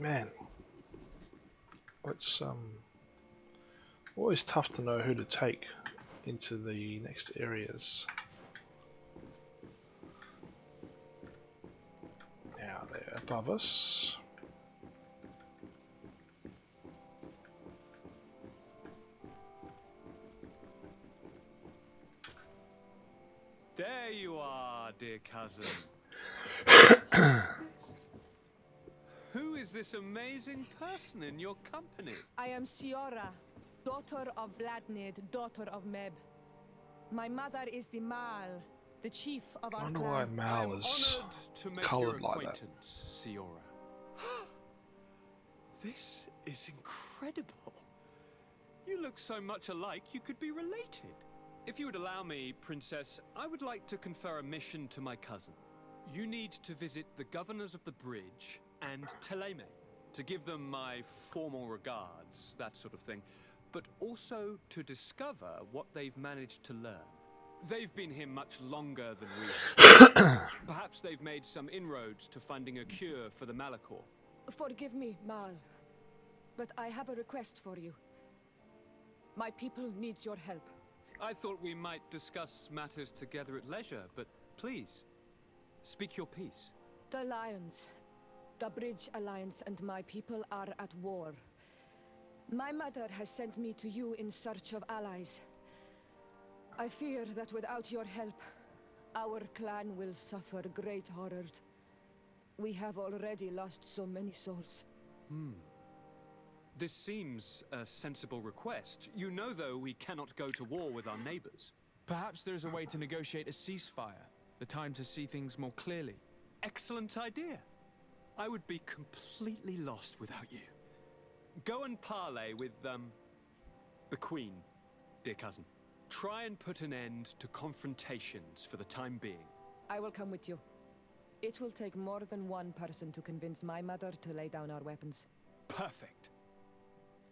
Speaker 1: Man, let's always tough to know who to take into the next areas. Now they're above us.
Speaker 16: There you are, dear cousin. Who is this amazing person in your company?
Speaker 9: I am Siora, daughter of Bladnid, daughter of Meb. My mother is the Mal, the chief of our
Speaker 1: I wonder why
Speaker 9: clan.
Speaker 1: Mal is
Speaker 16: To make your
Speaker 1: coloured like that.
Speaker 16: acquaintance, Siora. This is incredible. You look so much alike you could be related. If you would allow me, Princess, I would like to confer a mission to my cousin. You need to visit the governors of the bridge and Teleme to give them my formal regards, that sort of thing, but also to discover what they've managed to learn. They've been here much longer than we have. Perhaps they've made some inroads to finding a cure for the Malachor.
Speaker 9: Forgive me, Mal, but I have a request for you. My people needs your help.
Speaker 16: I thought we might discuss matters together at leisure, but please, speak your piece.
Speaker 9: The Lions, the Bridge Alliance and my people are at war. My mother has sent me to you in search of allies. I fear that without your help, our clan will suffer great horrors. We have already lost so many souls.
Speaker 16: This seems a sensible request. You know, though, we cannot go to war with our neighbors.
Speaker 3: Perhaps there's a way to negotiate a ceasefire. The time to see things more clearly.
Speaker 16: Excellent idea. I would be completely lost without you. Go and parley with, the Queen, dear cousin. Try and put an end to confrontations for the time being.
Speaker 9: I will come with you. It will take more than one person to convince my mother to lay down our weapons.
Speaker 16: Perfect.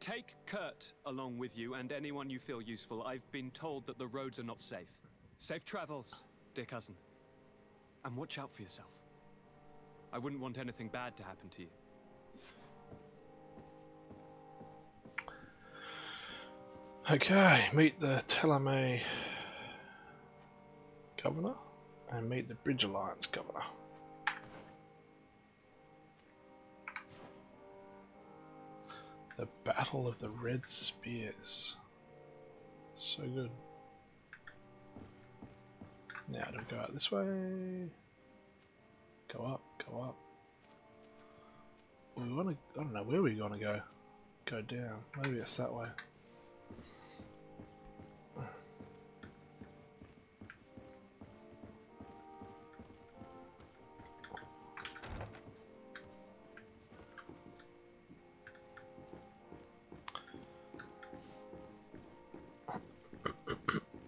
Speaker 16: Take Kurt along with you and anyone you feel useful. I've been told that the roads are not safe. Safe travels, dear cousin. And watch out for yourself. I wouldn't want anything bad to happen to you.
Speaker 1: Okay, meet the Teleme governor and meet the Bridge Alliance governor. The Battle of the Red Spears. So good. Now do we go out this way? Go up, go up. We wanna, I don't know where we're gonna go. Go down. Maybe it's that way.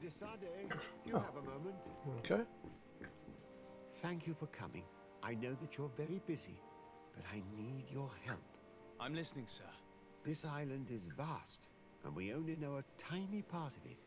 Speaker 12: Desade, do you have a moment?
Speaker 1: Okay.
Speaker 12: Thank you for coming. I know that you're very busy, but I need your help.
Speaker 3: I'm listening, sir.
Speaker 12: This island is vast, and we only know a tiny part of it.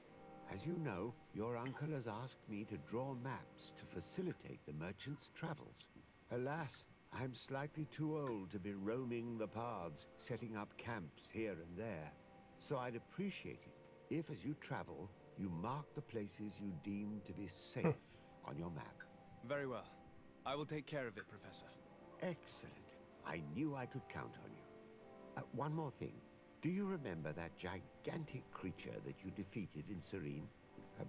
Speaker 12: As you know, your uncle has asked me to draw maps to facilitate the merchant's travels. Alas, I'm slightly too old to be roaming the paths, setting up camps here and there. So I'd appreciate it if, as you travel, you mark the places you deem to be safe on your map.
Speaker 3: Very well. I will take care of it, Professor.
Speaker 12: Excellent. I knew I could count on you. One more thing. Do you remember that gigantic creature that you defeated in Serene?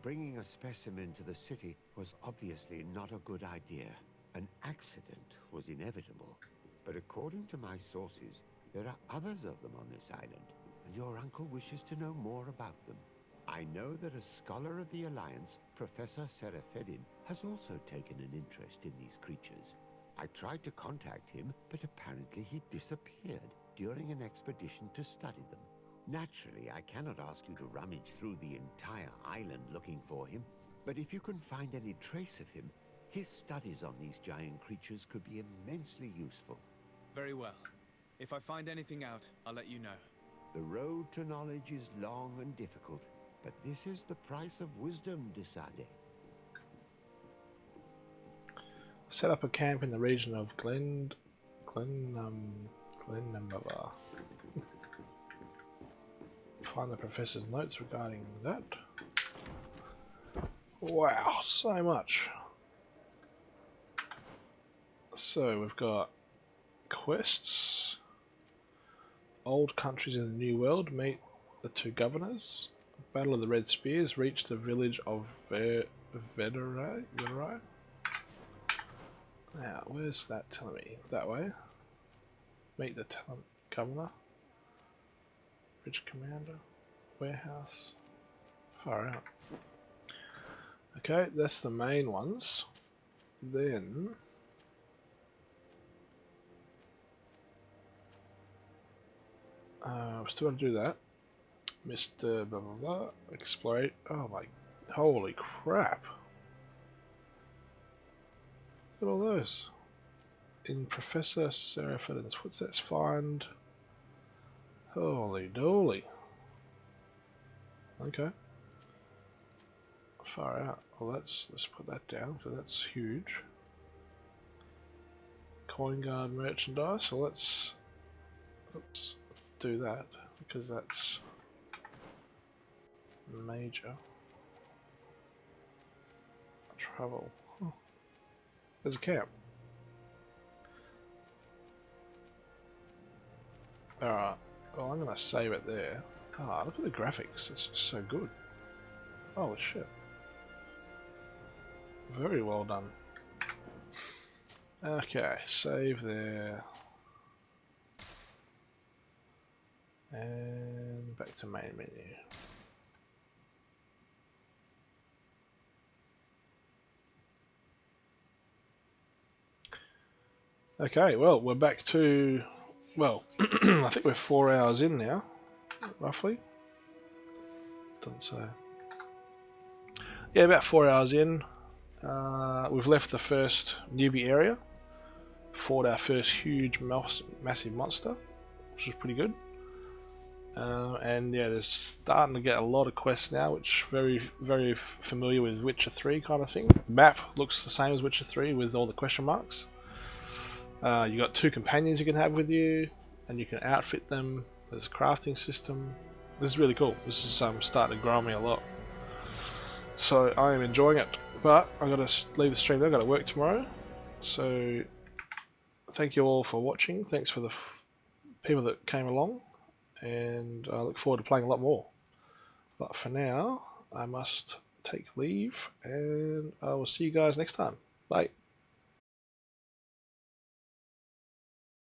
Speaker 12: Bringing a specimen to the city was obviously not a good idea. An accident was inevitable. But according to my sources, there are others of them on this island, and your uncle wishes to know more about them. I know that a scholar of the Alliance, Professor Serafedin, has also taken an interest in these creatures. I tried to contact him, but apparently he disappeared during an expedition to study them. Naturally, I cannot ask you to rummage through the entire island looking for him, but if you can find any trace of him, his studies on these giant creatures could be immensely useful.
Speaker 3: Very well. If I find anything out, I'll let you know.
Speaker 12: The road to knowledge is long and difficult, but this is the price of wisdom, Desade.
Speaker 1: Set up a camp in the region of Glen number. Find the professor's notes regarding that. Wow, so much. So we've got quests. Old countries in the New World, meet the two governors. Battle of the Red Spears, reach the village of Veterai. Now, where's that telling me? That way. Meet the talent governor. Bridge commander. Warehouse. Far out. Okay, that's the main ones. Then we still want to do that. Mr. blah blah blah. Explore. Oh my, holy crap! Look at all those. In Professor Seraphina's footsteps, find. Holy dolly. Okay. Far out. Well, let's put that down because that's huge. Coin guard merchandise. So let's do that because that's major. Travel. Huh. There's a camp. Alright. Well, I'm gonna save it there. Ah, look at the graphics. It's just so good. Holy shit. Very well done. Okay, save there. And back to main menu. Okay, well, we're back to, well, I think we're 4 hours in now, roughly. Doesn't say. Yeah, about 4 hours in. We've left the first newbie area, fought our first huge massive monster, which is pretty good. And yeah, there's starting to get a lot of quests now, which very familiar with Witcher 3 kind of thing. The map looks the same as Witcher 3 with all the question marks. You got 2 companions you can have with you, and you can outfit them. There's a crafting system. This is really cool. This is starting to grow on me a lot. So I am enjoying it. But I've got to leave the stream there. I've got to work tomorrow. So thank you all for watching. Thanks for the people that came along. And I look forward to playing a lot more. But for now, I must take leave. And I will see you guys next time. Bye.